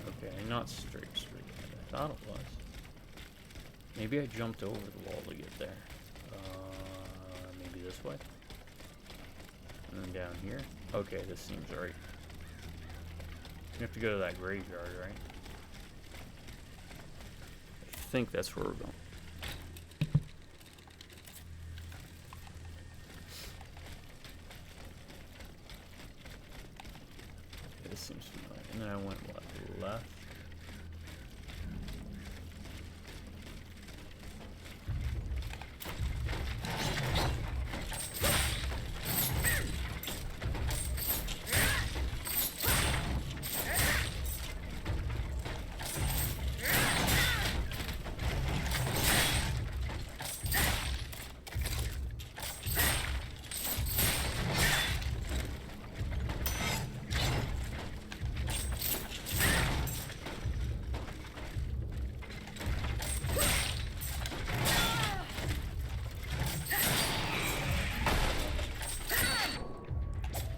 Okay, not straight ahead. I thought it was. Maybe I jumped over the wall to get there. Maybe this way? And then down here? Okay, this seems right. You have to go to that graveyard, right? I think that's where we're going. Okay, this seems familiar. And then I went, what, left?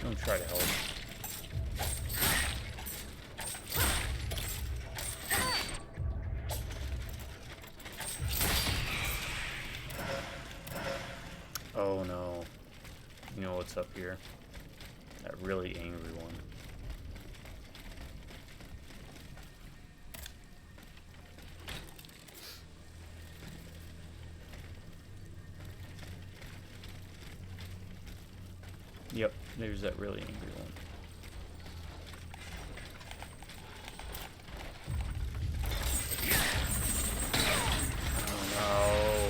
Don't try to help. Oh no. You know what's up here? That really angry one. Yep, there's that really angry one. Oh no.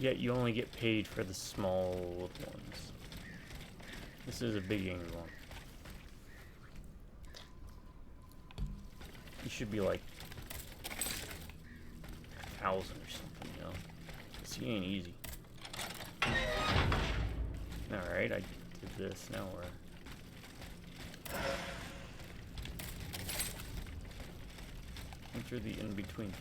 Yet you only get paid for the small ones. This is a big angry one. You should be like 1,000 or something, you know? This ain't easy. Alright, I did this. Now we're... Enter the in-between.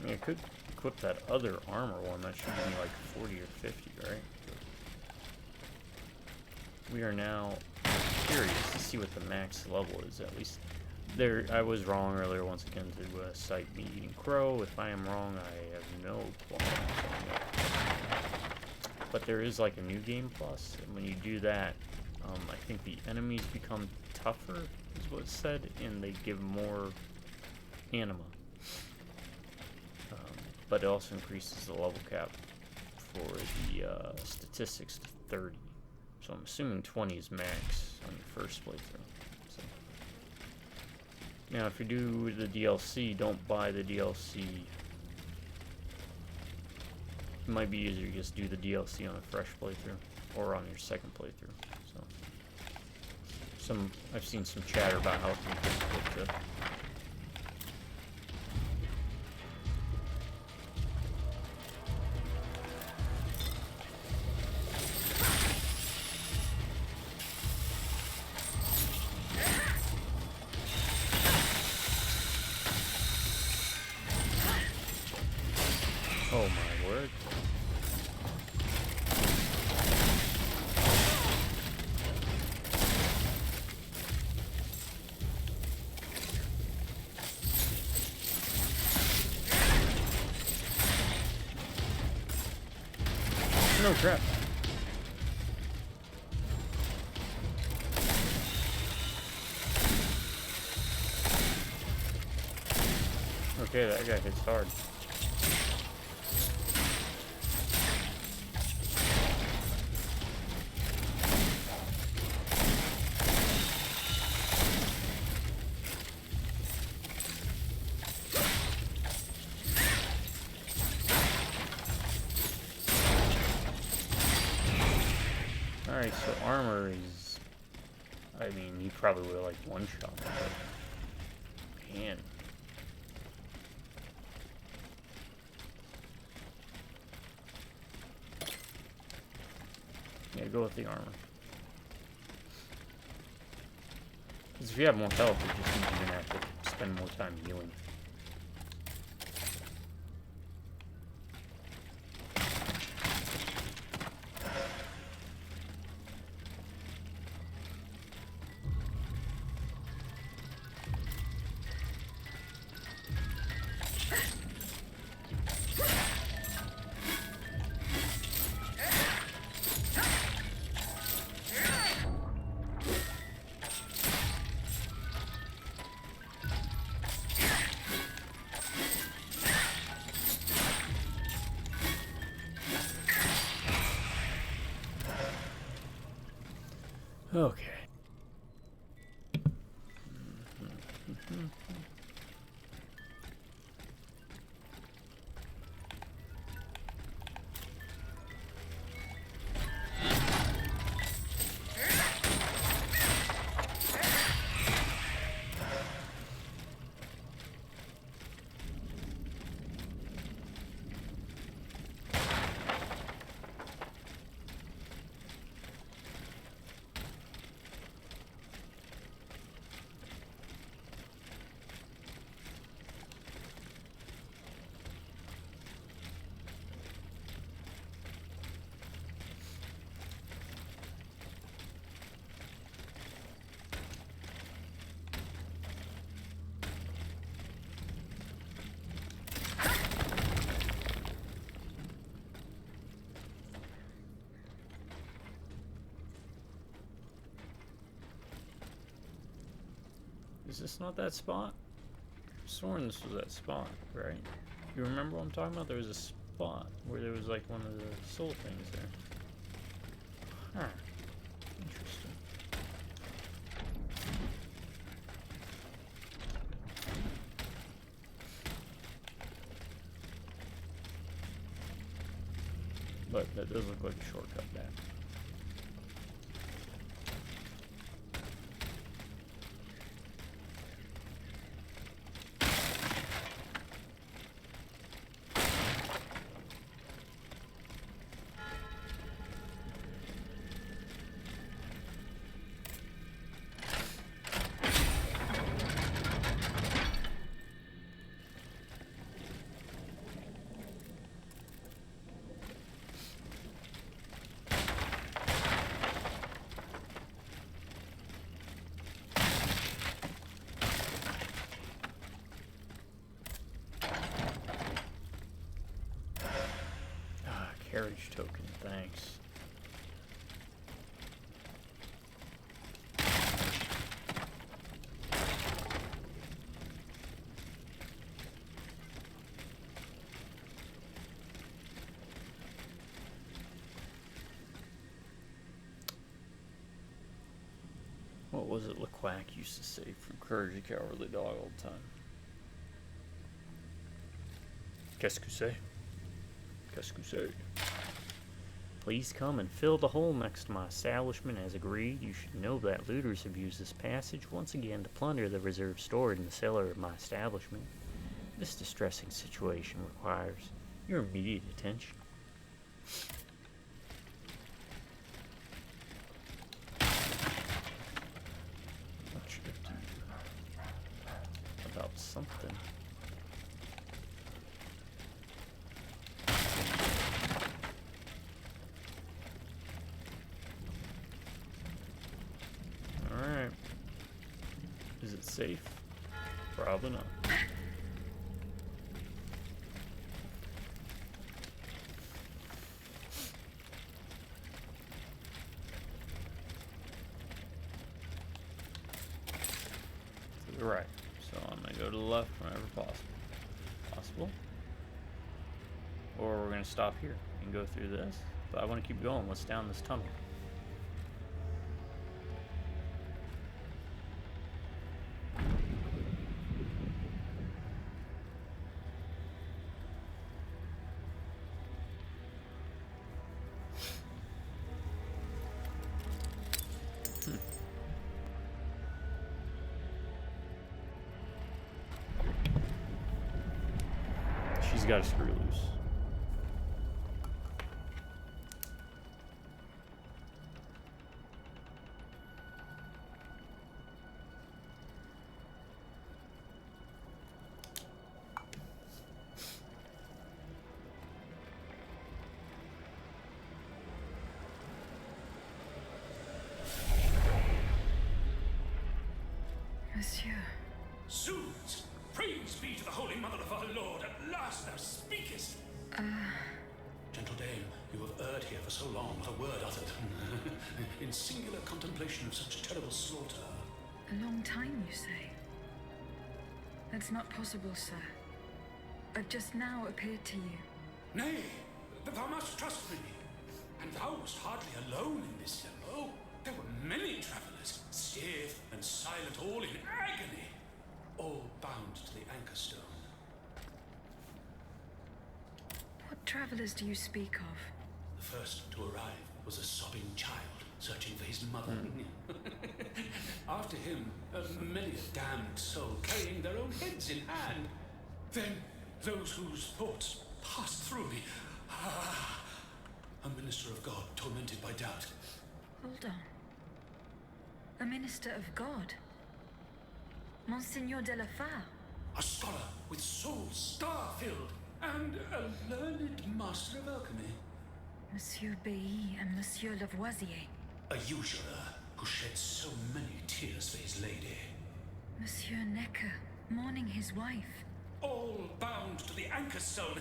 I could equip that other armor one. That should give me like 40 or 50, right? We are now curious to see what the max level is. At least there, I was wrong earlier once again to cite me eating crow. If I am wrong, I have no qualms. But there is like a new game plus, and when you do that, I think the enemies become tougher, is what it said, and they give more anima. But it also increases the level cap for the statistics to 30. So I'm assuming 20 is max on your first playthrough. So. Now if you do the DLC, don't buy the DLC. It might be easier to just do the DLC on a fresh playthrough or on your second playthrough. So I've seen some chatter about how it's difficult to oh my word. No crap. Okay, that guy hits hard. Alright, so armor is... I mean, he probably would have like one-shot, but... Man. Yeah, go with the armor. Because if you have more health, it just means you're going to have to spend more time healing. Okay. Is this not that spot? I sworn this was that spot, right? You remember what I'm talking about? There was a spot where there was like one of the soul things there. Huh. Interesting. But that does look like a shortcut back. Carriage token, thanks. What was it Lequac used to say? From Courage the Cowardly Dog all the time. Qu'est-ce que c'est? Qu'est-ce que c'est? Please come and fill the hole next to my establishment as agreed. You should know that looters have used this passage once again to plunder the reserves stored in the cellar of my establishment. This distressing situation requires your immediate attention. What should I do about something? Is it safe? Probably not. To the right. So I'm gonna go to the left whenever possible. Or we're gonna stop here and go through this. But I want to keep going. What's down this tunnel? She's got a screw loose. Monsieur. Zoons! Praise be to the Holy Mother of our Lord, at last thou speakest! Gentle dame, you have erred here for so long, not a word uttered. In singular contemplation of such terrible slaughter. A long time, you say? That's not possible, sir. I've just now appeared to you. Nay, thou must trust me. And thou wast hardly alone in this limbo. There were many travelers, stiff and silent, all in agony. All bound to the anchor stone. What travelers do you speak of? The first to arrive was a sobbing child, searching for his mother. After him, many a damned soul carrying their own heads in hand. Then, those whose thoughts passed through me. A minister of God, tormented by doubt. Hold on. A minister of God? Monsignor de la Fare? A scholar with soul star-filled, and a learned master of alchemy. Monsieur Bailly and Monsieur Lavoisier. A usurer who shed so many tears for his lady. Monsieur Necker, mourning his wife. All bound to the anchor stone.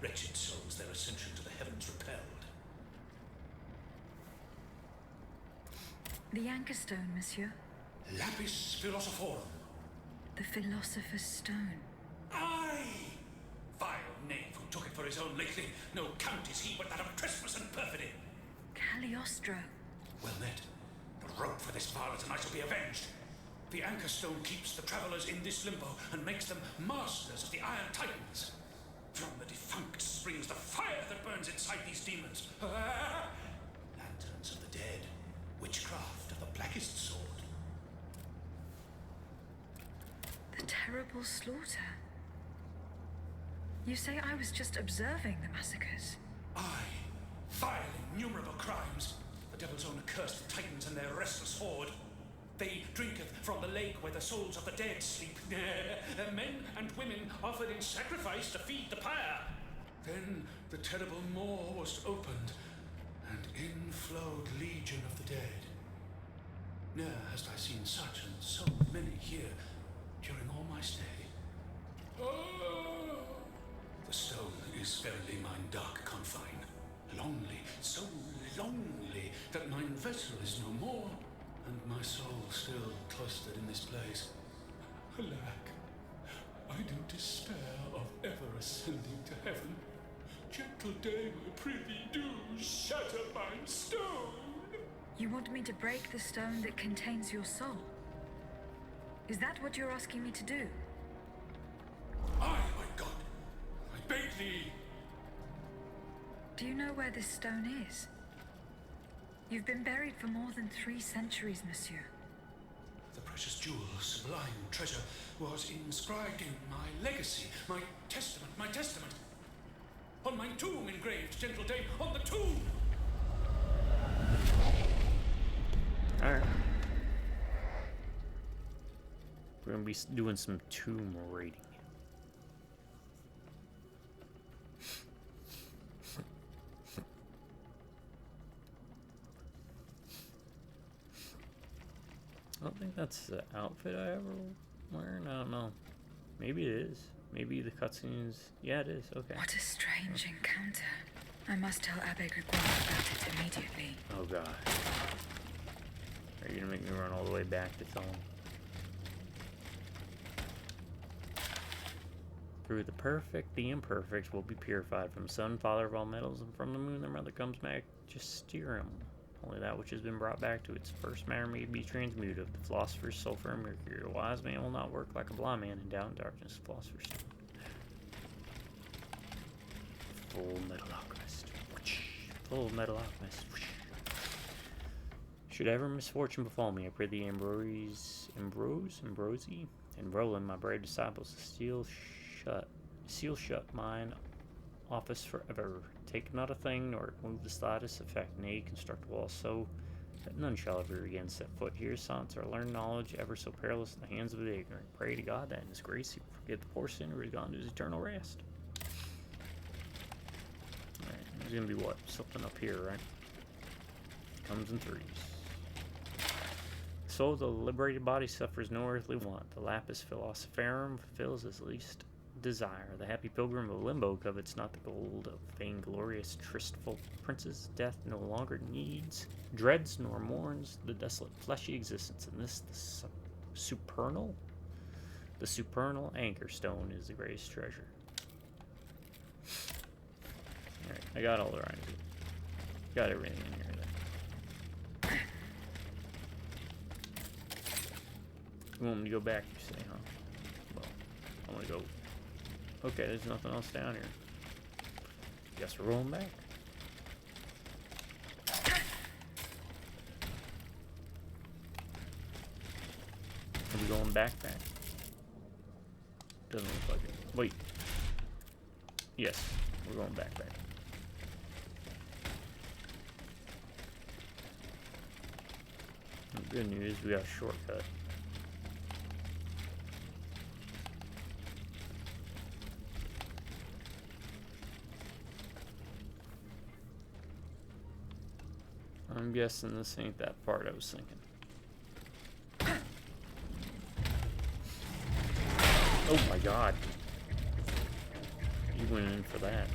Wretched souls, their ascension to the heavens repelled. The anchor stone, monsieur? Lapis Philosophorum. The Philosopher's Stone. Aye! Vile knave who took it for his own lately. No count is he but that of trespass and perfidy. Cagliostro. Well met. The rope for this varlet and I shall be avenged. The Anchor Stone keeps the travelers in this limbo and makes them masters of the Iron Titans. From the defunct springs the fire that burns inside these demons. Lanterns of the dead. Witchcraft of the blackest sort. The terrible slaughter. You say I was just observing the massacres? Aye. Vile, innumerable crimes. The devil's own accursed Titans and their restless horde. They drinketh from the lake where the souls of the dead sleep. Men and women offered in sacrifice to feed the pyre. Then the terrible maw was opened, and in flowed legion of the dead. Ne'er hast I seen such and so many here during all my stay. Oh! The stone is verily mine dark confine. Lonely, so lonely, that mine vessel is no more, and my soul still cloistered in this place. Alack, I do despair of ever ascending to heaven. Gentle dame, I prithee do shatter mine stone. You want me to break the stone that contains your soul? Is that what you're asking me to do? Aye, my God, I beg thee. Do you know where this stone is? You've been buried for more than 3 centuries, monsieur. The precious jewel, sublime treasure, was inscribed in my legacy, my testament. On my tomb engraved, gentle dame, on the tomb! Alright. We're gonna be doing some tomb raiding. I don't think that's the outfit I ever wear. I don't know. Maybe it is. Maybe the cutscenes. Yeah, it is. Okay. What a strange encounter. I must tell Abbe Grégoire about it immediately. Oh god. Are you gonna make me run all the way back to tell him? Through the perfect, the imperfect will be purified. From sun, father of all metals, and from the moon, their mother comes back. Just steer him. Only that which has been brought back to its first matter may be transmuted. Of the philosopher's sulfur and mercury. A wise man will not work like a blind man endowed in darkness. Philosopher's stone. Full metal alchemist. Full metal alchemist. Should ever misfortune befall me, I pray thee, Ambrosi, and Roland, my brave disciples, to seal shut mine office forever. Take not a thing, nor move the slightest effect, nay, construct walls so that none shall ever again set foot here. Silence or learn knowledge, ever so perilous in the hands of the ignorant. Pray to God that in his grace he will forget the poor sinner who has gone to his eternal rest. Alright, there's gonna be what? Something up here, right? Comes in threes. The soul of the liberated body suffers no earthly want. The lapis philosophorum fulfills his least desire. The happy pilgrim of limbo covets not the gold of vainglorious tristful princes. Death no longer dreads nor mourns the desolate fleshy existence. And this, the supernal anchor stone is the greatest treasure. Alright, I got all the right. Got everything in here then. You want me to go back, you say, huh? Well, I'm gonna go. Okay, there's nothing else down here. Guess we're rolling back. Are we going back? Doesn't look like it. Wait. Yes, we're going back. The good news, we got a shortcut. I'm guessing this ain't that part I was thinking. Oh my god. He went in for that.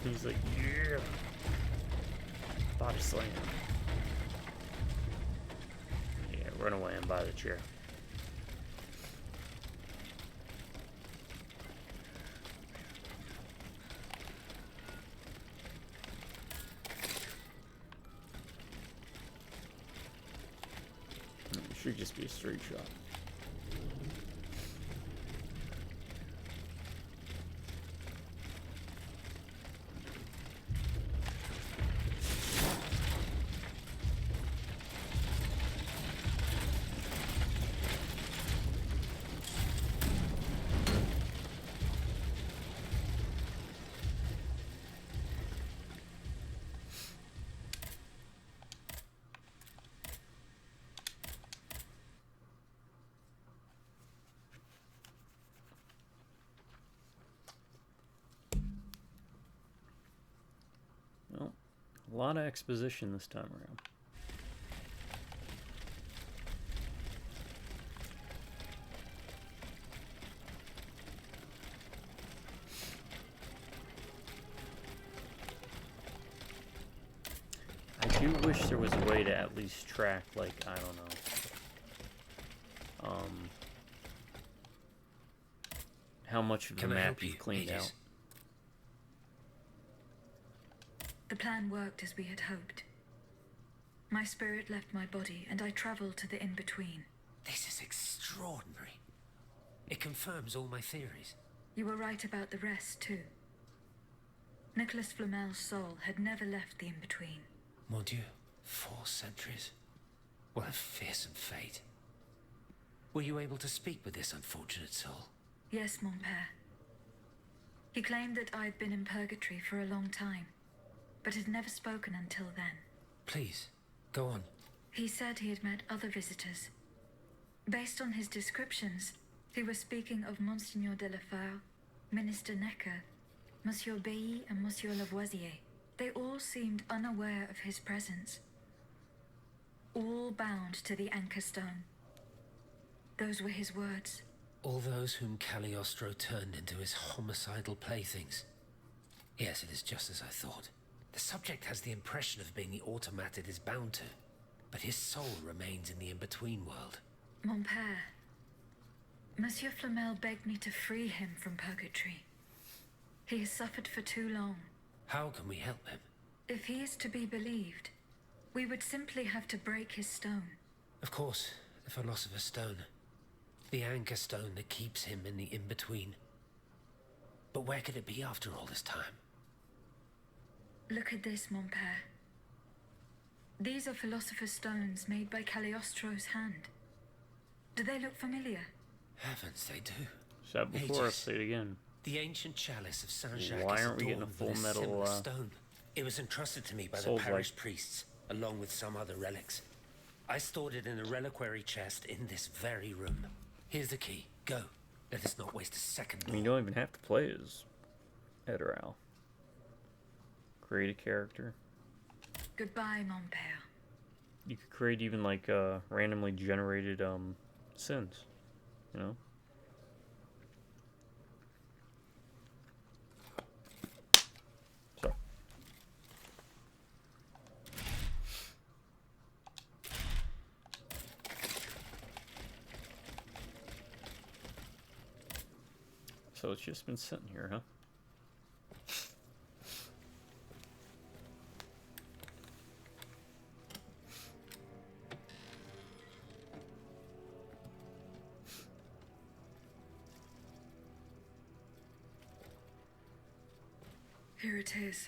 He's like, yeah. Body slam. Yeah, run away and buy the chair. It should just be a straight shot. Well, a lot of exposition this time around. I do wish there was a way to at least track, like, I don't know, how much of the map you've cleaned out. The plan worked as we had hoped. My spirit left my body, and I traveled to the in-between. This is extraordinary. It confirms all my theories. You were right about the rest, too. Nicholas Flamel's soul had never left the in-between. Mon Dieu, 4 centuries. What a fearsome fate. Were you able to speak with this unfortunate soul? Yes, mon père. He claimed that I had been in purgatory for a long time, but had never spoken until then. Please, go on. He said he had met other visitors. Based on his descriptions, he was speaking of Monseigneur de la Fare, Minister Necker, Monsieur Bailly, and Monsieur Lavoisier. They all seemed unaware of his presence. All bound to the anchor stone. Those were his words. All those whom Cagliostro turned into his homicidal playthings. Yes, it is just as I thought. The subject has the impression of being the automat it is bound to, but his soul remains in the in-between world. Mon père, Monsieur Flamel begged me to free him from purgatory. He has suffered for too long. How can we help him? If he is to be believed, we would simply have to break his stone. Of course, the Philosopher's Stone. The anchor stone that keeps him in the in-between. But where could it be after all this time? Look at this, mon père. These are Philosopher's Stones made by Cagliostro's hand. Do they look familiar? Heavens, they do. Said before, I'll say it again. The ancient chalice of Saint-Jacques Why is aren't we getting a adorned full with metal similar stone. It was entrusted to me by the Souls parish like. priests, along with some other relics. I stored it in a reliquary chest in this very room. Here's the key. Go. Let us not waste a second more. You don't even have to play as Edoral. Create a character. Goodbye, mon père. You could create even like randomly generated sins, you know? So. So it's just been sitting here, huh? Here it is.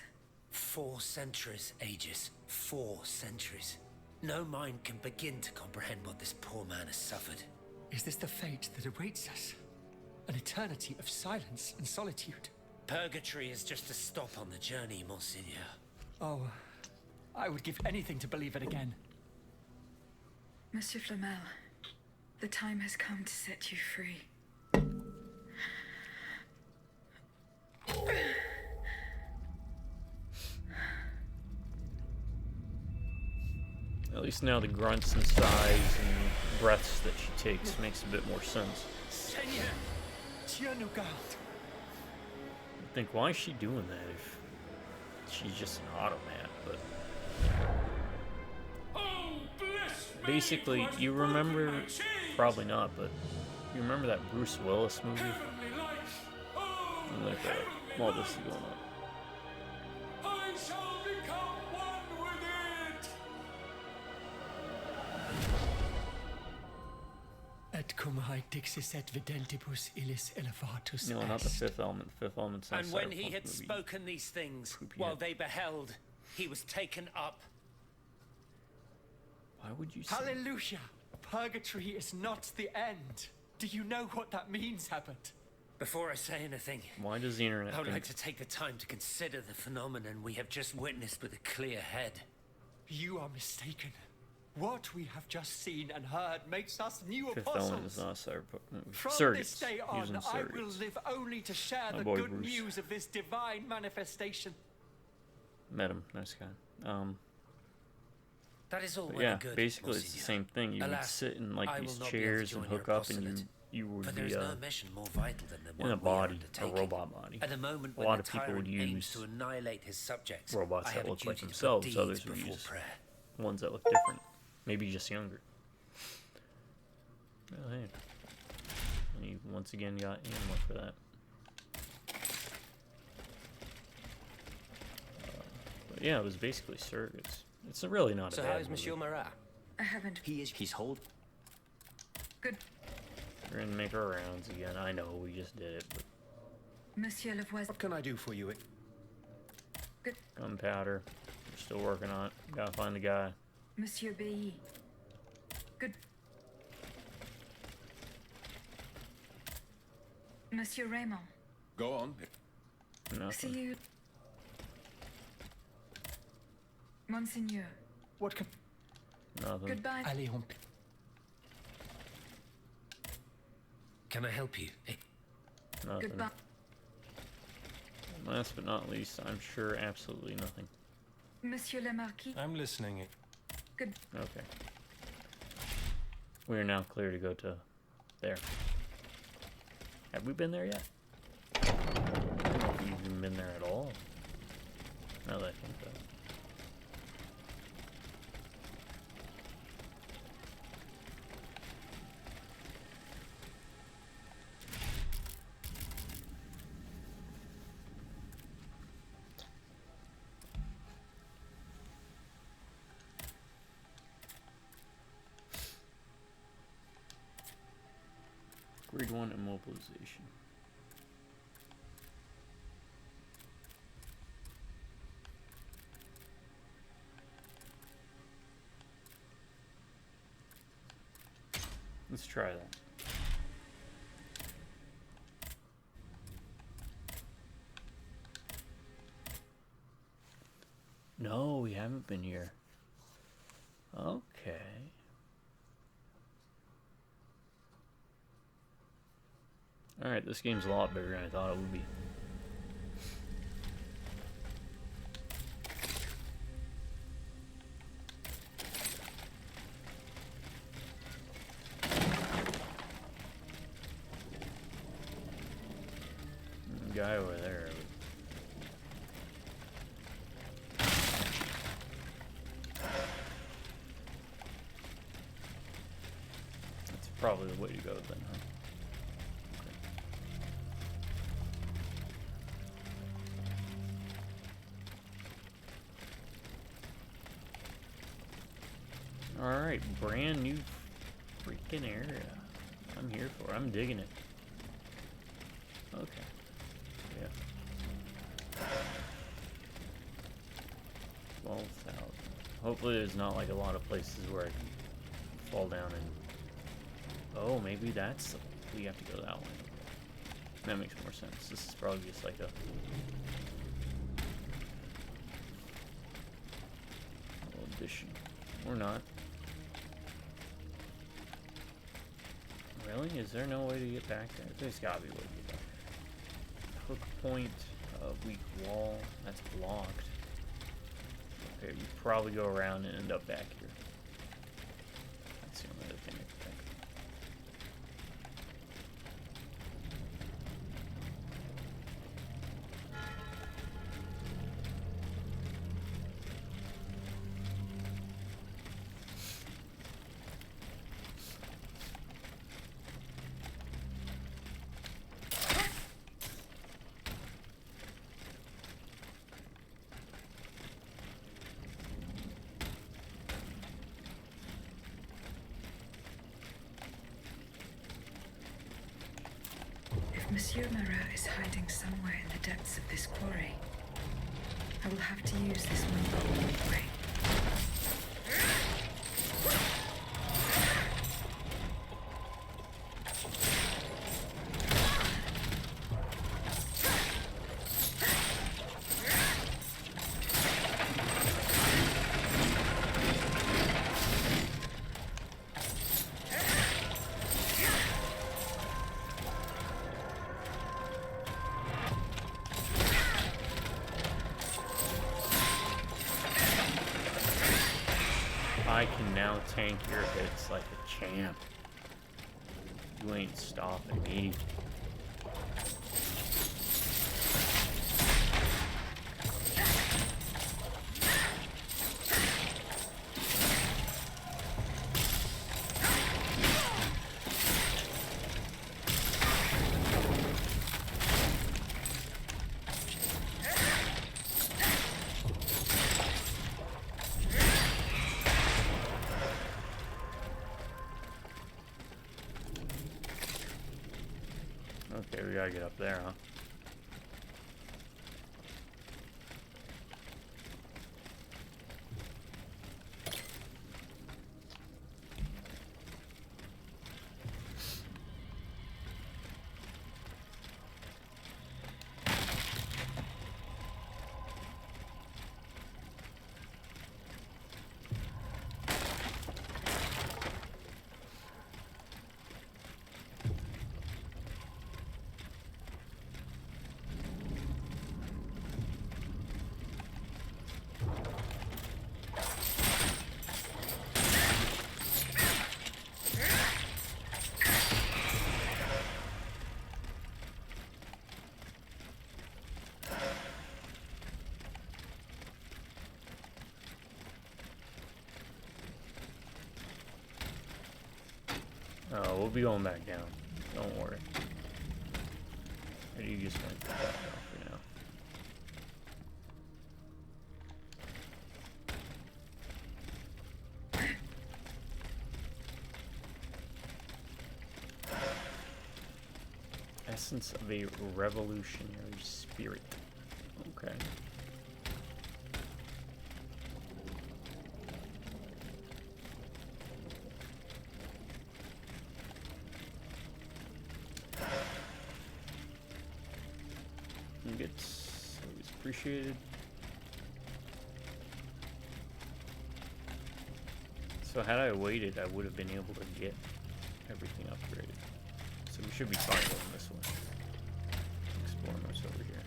4 centuries, Aegis. 4 centuries. No mind can begin to comprehend what this poor man has suffered. Is this the fate that awaits us? An eternity of silence and solitude? Purgatory is just a stop on the journey, Monseigneur. Oh, I would give anything to believe it again. Monsieur Flamel, the time has come to set you free. At least now the grunts and sighs and breaths that she takes makes a bit more sense. Seigneur, Dieu nous garde. I think, why is she doing that if she's just an automat? But Oh, bless basically, you remember, probably not, but you remember that Bruce Willis movie? I'm like, while this is going on. I shall become one with it! Et cum haec dixis et videntibus illis elevatus No, not the est. Fifth Element. Fifth Element's not And when he Cyberpunk had movie. spoken these things, Poopy while head. they beheld, he was taken up. Why would you say? Hallelujah! Purgatory is not the end. Do you know what that means, Abbot? Before I say anything, Why does the internet I would think like to take the time to consider the phenomenon we have just witnessed with a clear head. You are mistaken. What we have just seen and heard makes us new Fifth apostles. Element is not a Cyberpunk movie? From Surrogates. this day Using on, I will surrogates. live only to share My the boy good Bruce. news of this divine manifestation. Met him. Nice guy. That is all But well yeah, and good, basically it's the Monsignor. same thing. You would Alas, sit in like I these will not be able to chairs and join your hook up, and apostolate, you would but there be is no mission more vital than the in one a we are body, a undertaking. robot body. At a moment A when lot the of people tyrant would aims use to annihilate his subjects, robots I that have a look like duty to put themselves. deeds Others would before use prayer. ones that look different, maybe just younger. Well, hey, and you once again got Animal for that. But yeah, it was basically surrogates. It's really not a So bad how is movie. Monsieur Marat? I haven't. He's hold. Good. We're gonna make our rounds again. I know we just did it, but Monsieur Lavoisier. What can I do for you? gunpowder. We're still working on it. Gotta find the guy. Monsieur B. Good. Monsieur Raymond. Go on. See Nothing. you. Monseigneur. What can... Nothing. Goodbye. Allez, on... Can I help you? Nothing. Goodbye. Last but not least, I'm sure absolutely nothing. Monsieur le Marquis. I'm listening. Good. Okay. We are now clear to go to there. Have we been there yet? I don't know if we've even been there at all. Now that I think that. Grade 1 immobilization. Let's try that. No, we haven't been here. Okay. Alright, this game's a lot bigger than I thought it would be. Guy over there. That's probably the way to go then, huh? Alright, brand new freaking area. I'm here for it. I'm digging it. Okay. Yeah. 12,000. Hopefully there's not like a lot of places where I can fall down and... Oh, maybe that's... We have to go that way. That makes more sense. This is probably just like a... little addition. Or not. Really? Is there no way to get back there? There's gotta be a way to get back there. Hook point, weak wall, that's blocked. Okay, you probably go around and end up back here. That's the only other thing I can think of. Monsieur Moreau is hiding somewhere in the depths of this quarry. I will have to use this mobile way. I can now tank your hits like a champ. You ain't stopping me. Okay, we gotta get up there, huh? Oh, we'll be going back down. Don't worry. Or you just went back down for now. Essence of a revolutionary spirit. Okay. It's always appreciated. So had I waited, I would have been able to get everything upgraded. So we should be fine going this way. Explore what's over here.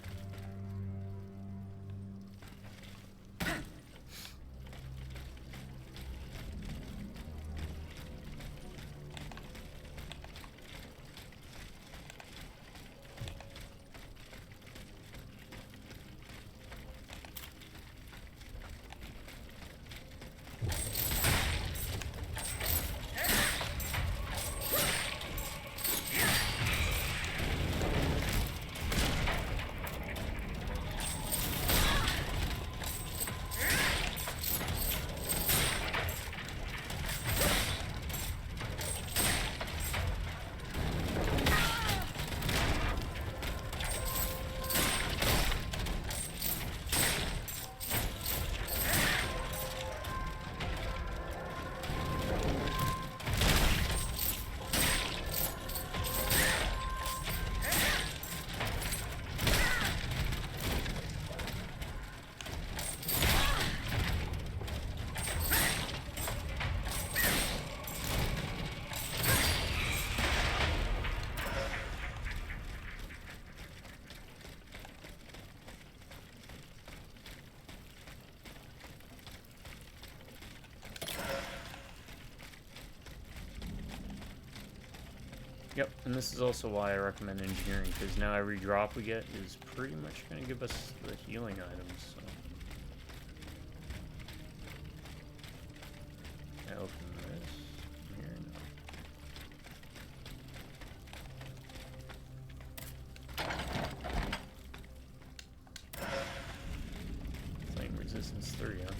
Yep, and this is also why I recommend engineering, because now every drop we get is pretty much going to give us the healing items, so. I open this here, no. Flame resistance 3, huh?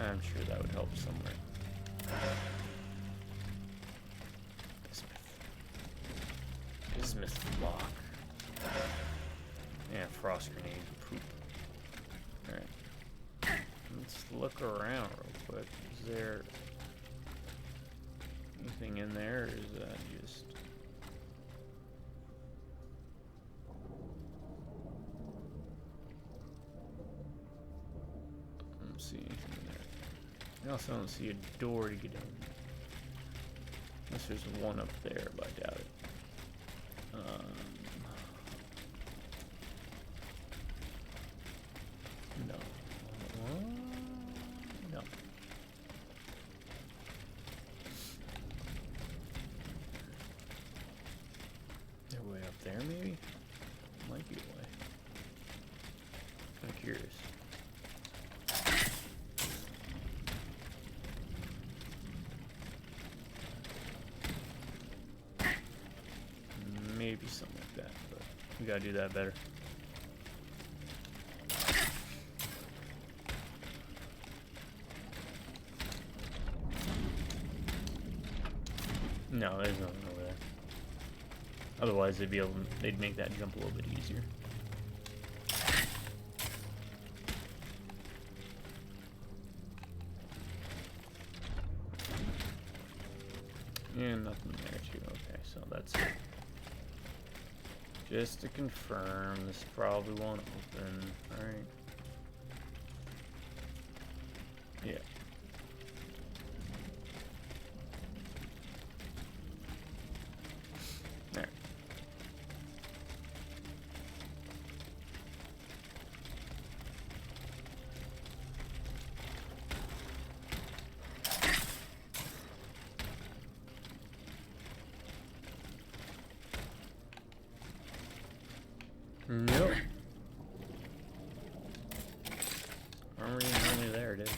I'm sure that would help somewhere. frost grenade. Poop. Alright. Let's look around real quick. Is there anything in there, or is that just... I don't see anything in there. I also don't see a door to get in. Unless there's one up there, but I doubt it. No. No. They're way up there, maybe? Might be a way. I'm curious. Maybe something like that, but we gotta do that better. No, there's nothing over there. Otherwise, they'd make that jump a little bit easier. And nothing there too. Okay, so that's it. Just to confirm, this probably won't open. Alright. Yeah. There. Nope. Only there it is.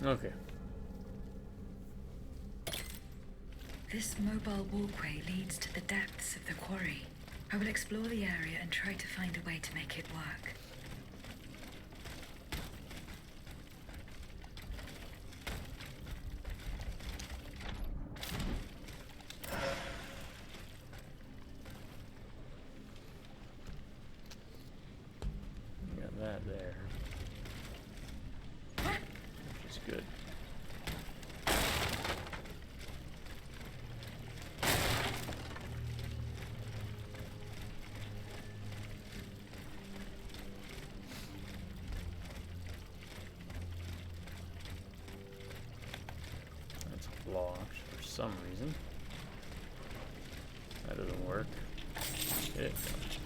Okay. This mobile walkway leads to the depths of the quarry. I will explore the area and try to find a way to make it work. Got that there. Which is good. Blocked for some reason. That doesn't work. It does.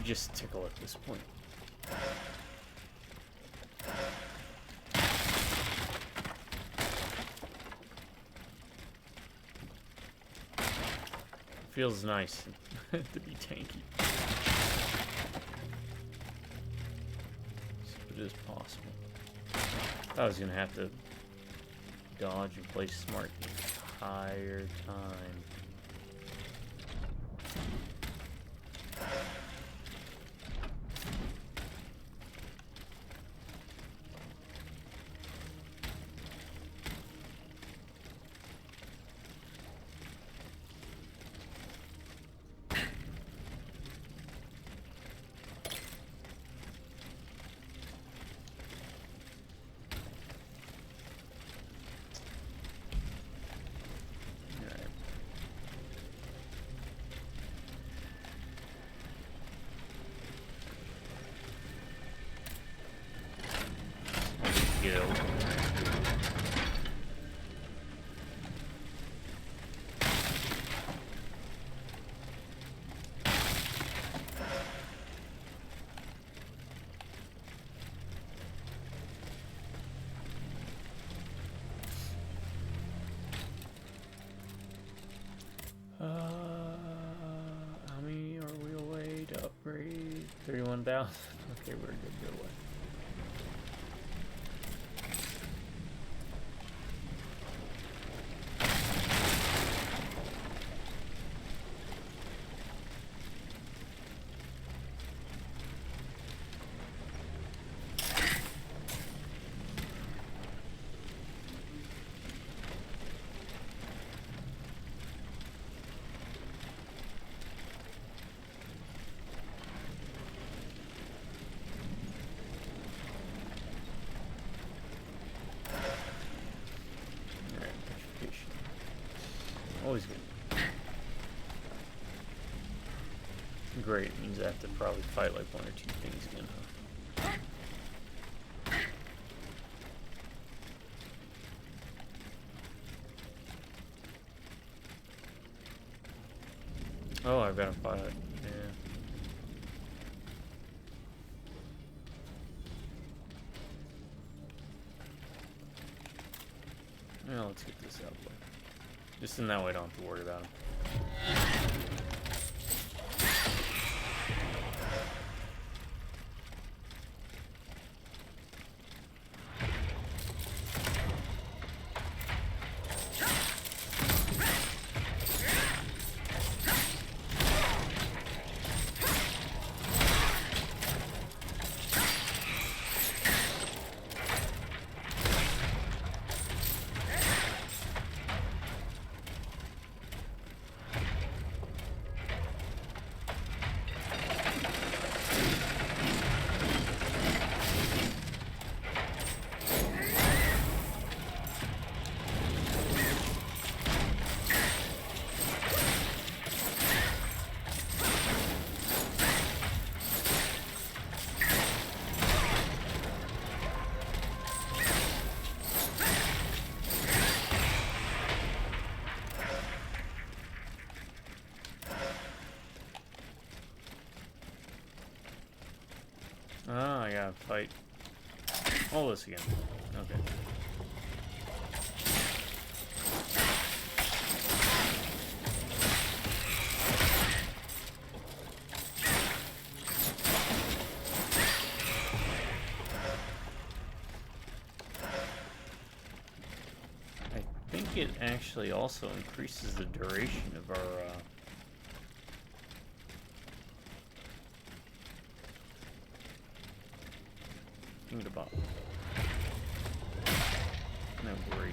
You just tickle at this point. Feels nice to be tanky. So it is possible. I was gonna have to dodge and play smart the entire time. How many are we away to upgrade? 31,000? Okay, we're good to go away. Always good. Great, it means I have to probably fight like one or two things again, huh? Oh, I've got to fight it. Yeah. Well, let's get this out of the way. Just in that way I don't have to worry about him. Ah, I gotta fight all this again. Okay. I think it actually also increases the duration of our about. No worry.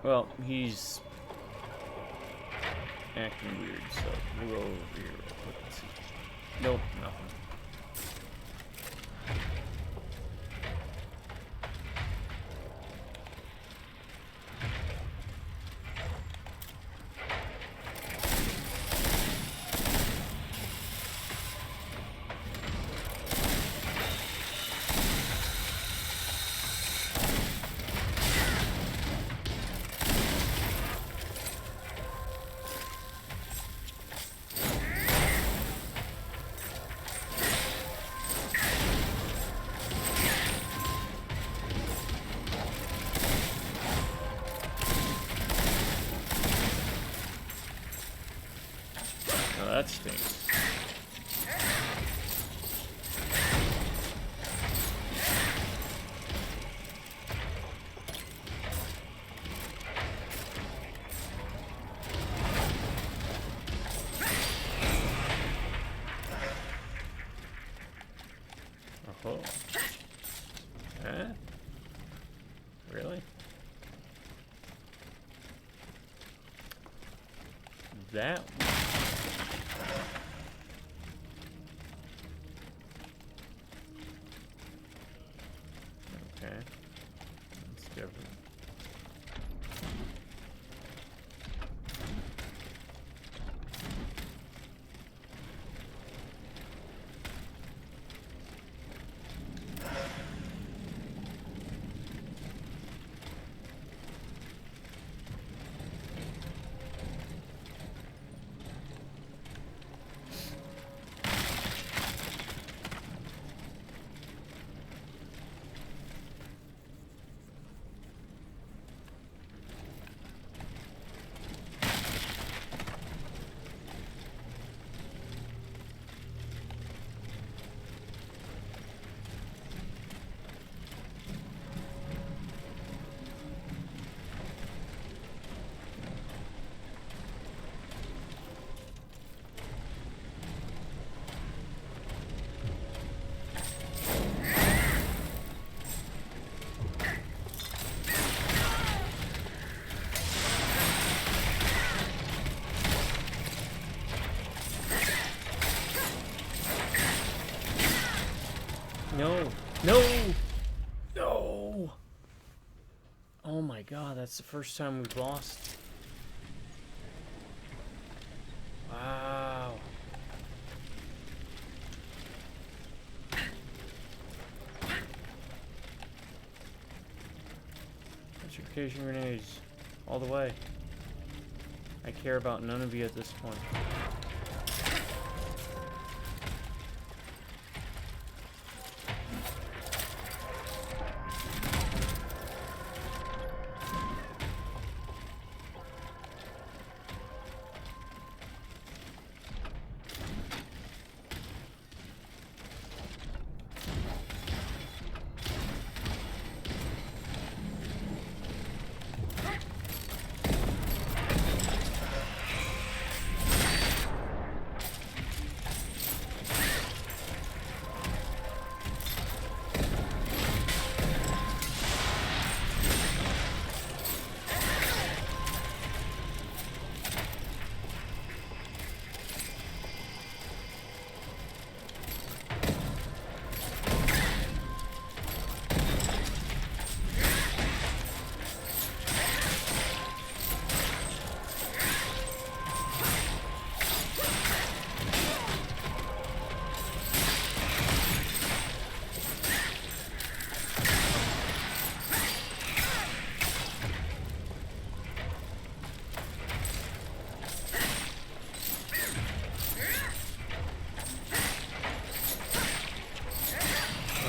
Well, he's acting weird, so we'll go over here real quick and see. Nope, nothing. Oh, that stinks. Oh. Huh? Really? That one. Okay. That's different. No! No! No! Oh my god, that's the first time we've lost. Wow. Petrification grenades. All the way. I care about none of you at this point.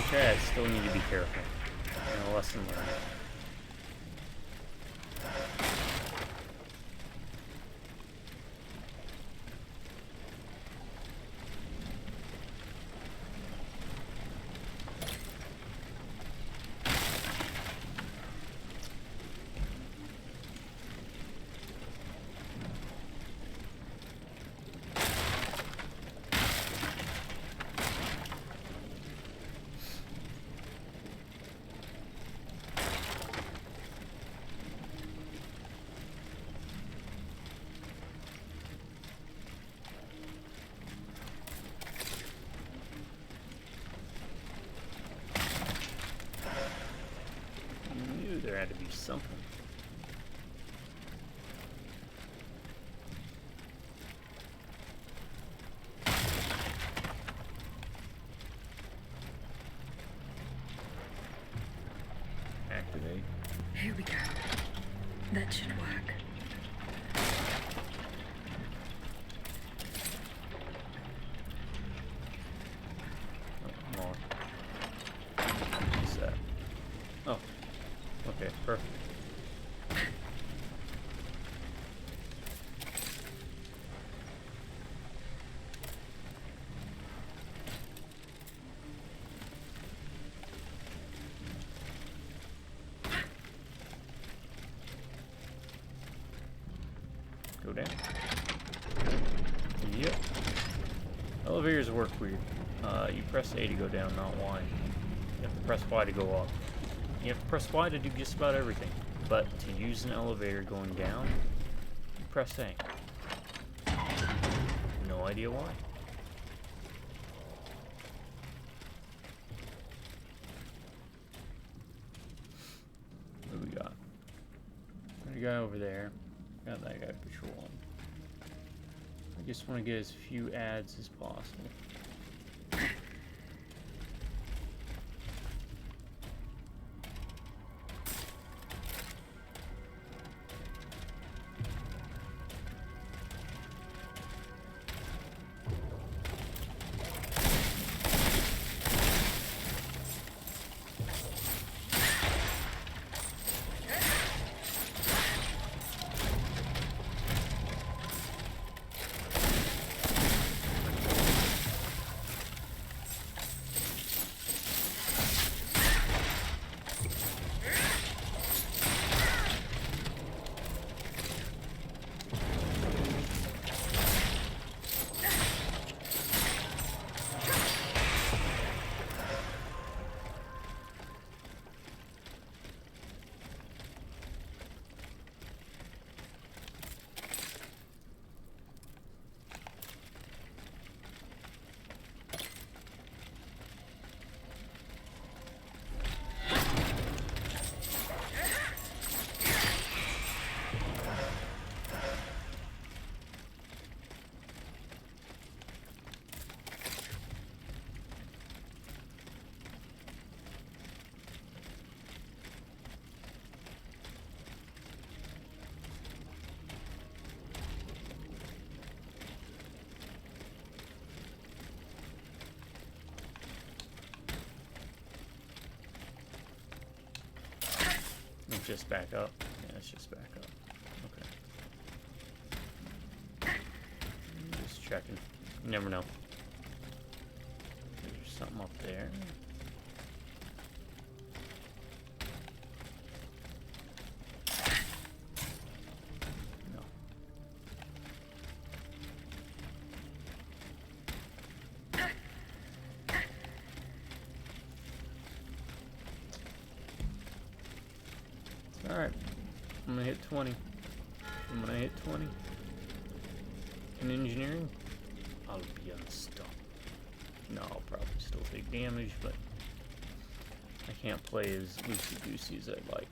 Okay, I still need to be careful. And a lesson learned. had to be something. Activate. Here we go. That should work. Oh, more. What's that? Oh. Okay, perfect. Go down. Yep. Elevators work weird. You press A to go down, not Y. You have to press Y to go up. You have to press Y to do just about everything. But to use an elevator going down, you press A. No idea why. What do we got? Got a guy over there. Got that guy patrolling. I just want to get as few ads as possible. Just back up. Yeah, it's just back up. Okay. Just checking. You never know. There's something up there. No. Alright, I'm gonna hit 20. And when I hit 20 in engineering, I'll be unstoppable. No, I'll probably still take damage, but I can't play as loosey-goosey as I'd like.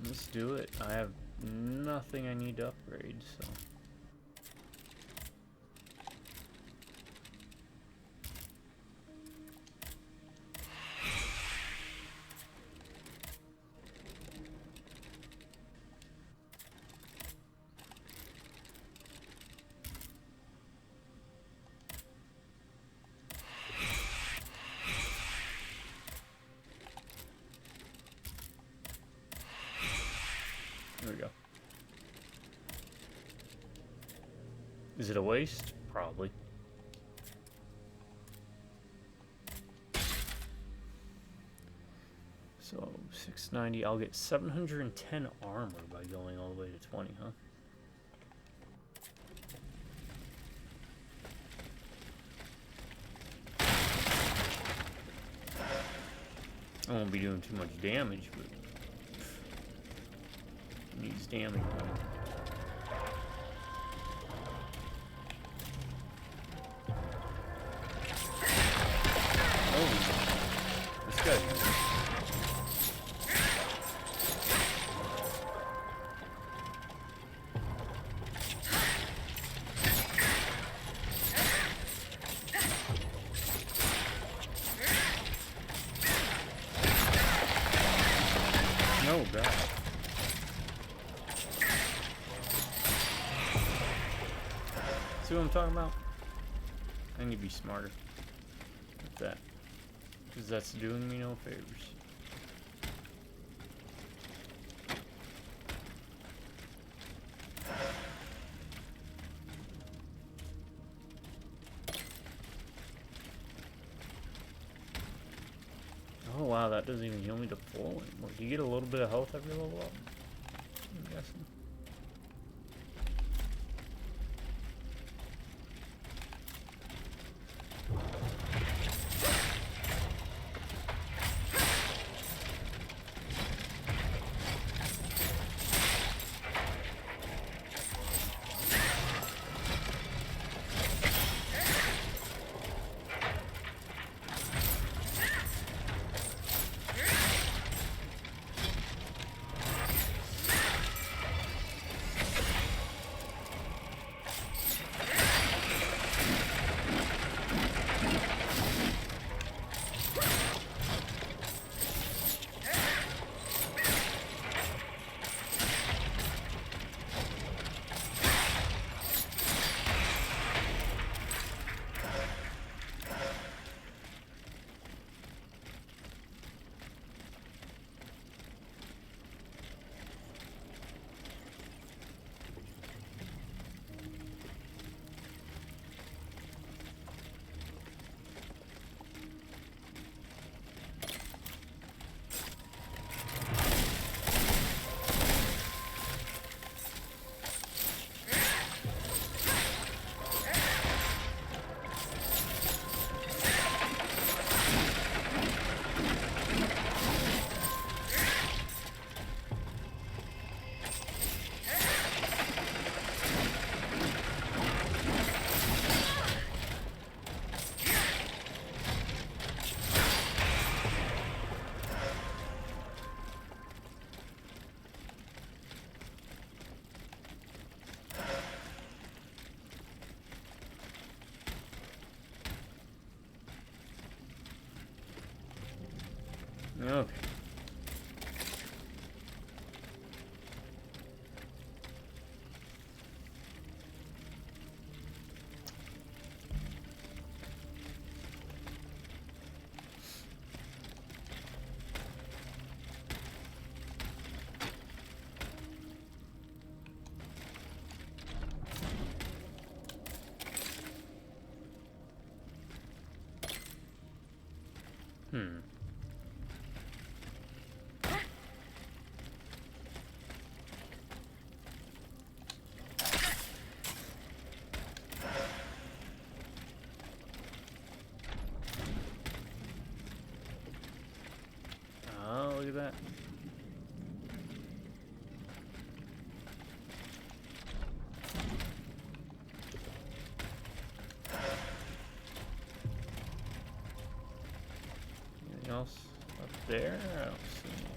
Let's do it. I have nothing I need to upgrade, so. There we go. Is it a waste? Probably. So, 690. I'll get 710 armor by going all the way to 20, huh? won't be doing too much damage, but needs damage. Oh, this guy. Oh god. See what I'm talking about? I need to be smarter with that. Because that's doing me no favors. Oh wow, that doesn't even heal me to full anymore. Do you get a little bit of health every level up? I'm guessing. Okay. Oh, look at that. Anything else up there? I don't see anything.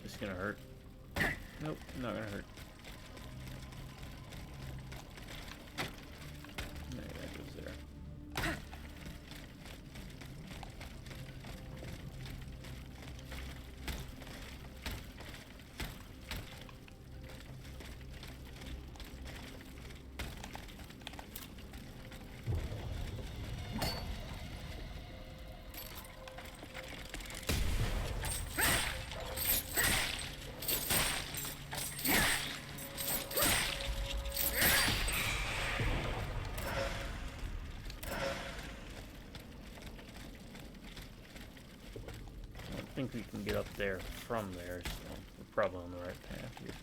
It's gonna hurt. Nope, not gonna hurt. There, that goes there. I think we can get up there from there, so we're probably on the right path here.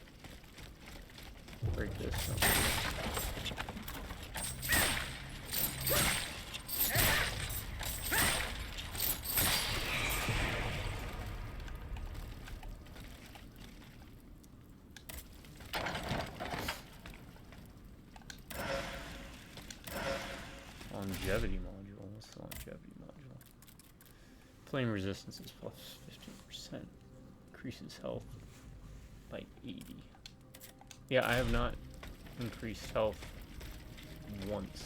Break this up. Longevity module. What's the longevity module? Flame resistance is plus 15%. Increases health by 80. Yeah, I have not increased health once.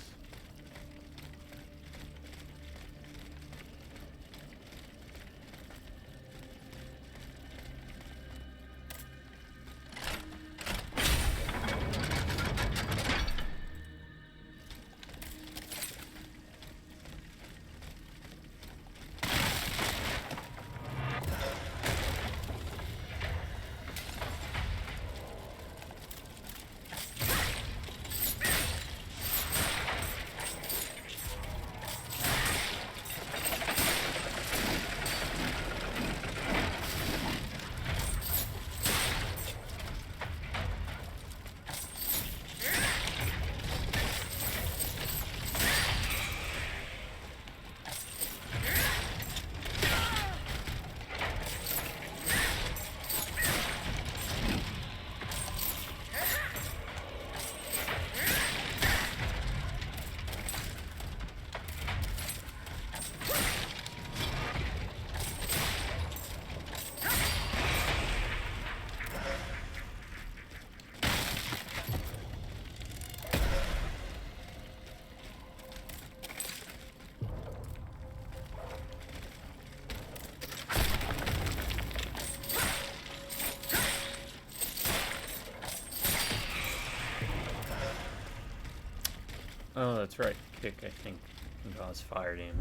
Oh, that's right. Kick, I think, can cause fire damage.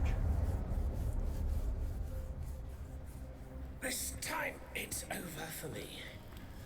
This time, it's over for me.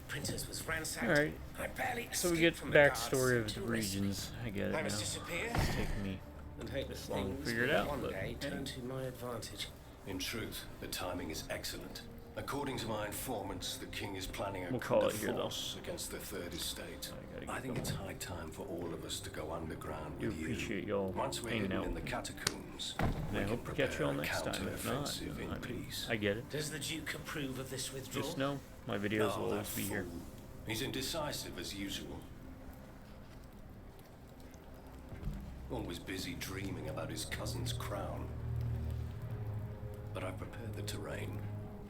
Printers was ransacked. Alright. I barely So we escaped get from the guards backstory of to the arrest me. regions. I get it now. I It's must disappear taken me and hope that this long to things figure it will out, one but day turn to my advantage. In truth, the timing is excellent. According to my informants, the king is planning a We'll coup call de it here, though. force against the Third Estate. I think going. it's high time for all of us to go underground Do with you. appreciate y'all Once we're hanging hidden out in the with me. catacombs, And we I can hope to catch prepare y'all a next time. If not, counter-offensive in I mean, peace. I get it. Does the Duke approve of this withdrawal? Just know my videos Oh, will that always be here. fool. He's indecisive as usual. Always busy dreaming about his cousin's crown. But I've prepared the terrain.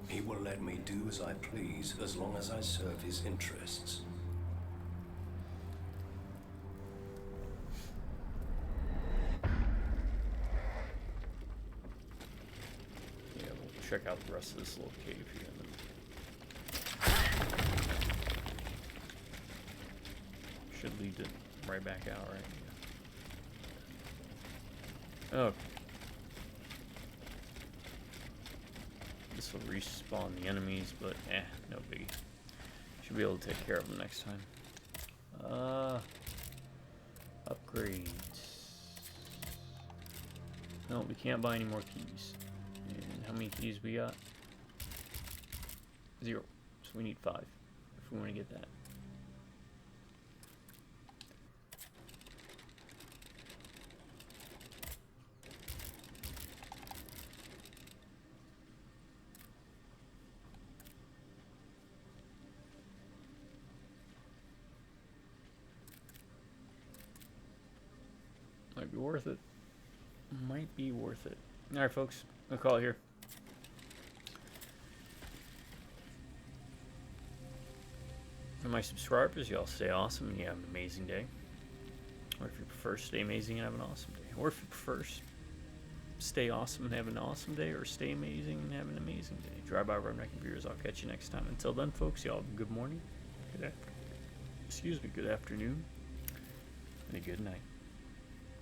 He will let me do as I please as long as I serve his interests. Yeah, we'll check out the rest of this little cave here. Should lead it right back out, right? Yeah. Okay. This will respawn the enemies, but no biggie. Should be able to take care of them next time. Upgrades. No, we can't buy any more keys. And how many keys we got? 0. So we need 5 if we want to get that. Might be worth it. Might be worth it. Alright, folks. I'll call it here. For my subscribers, y'all stay awesome and you have an amazing day. Or if you prefer, stay amazing and have an awesome day. Or if you prefer, stay awesome and have an awesome day, or stay amazing and have an amazing day. Drive by Run Wrecking Viewers. I'll catch you next time. Until then, folks, y'all have a good morning, good afternoon, and a good night.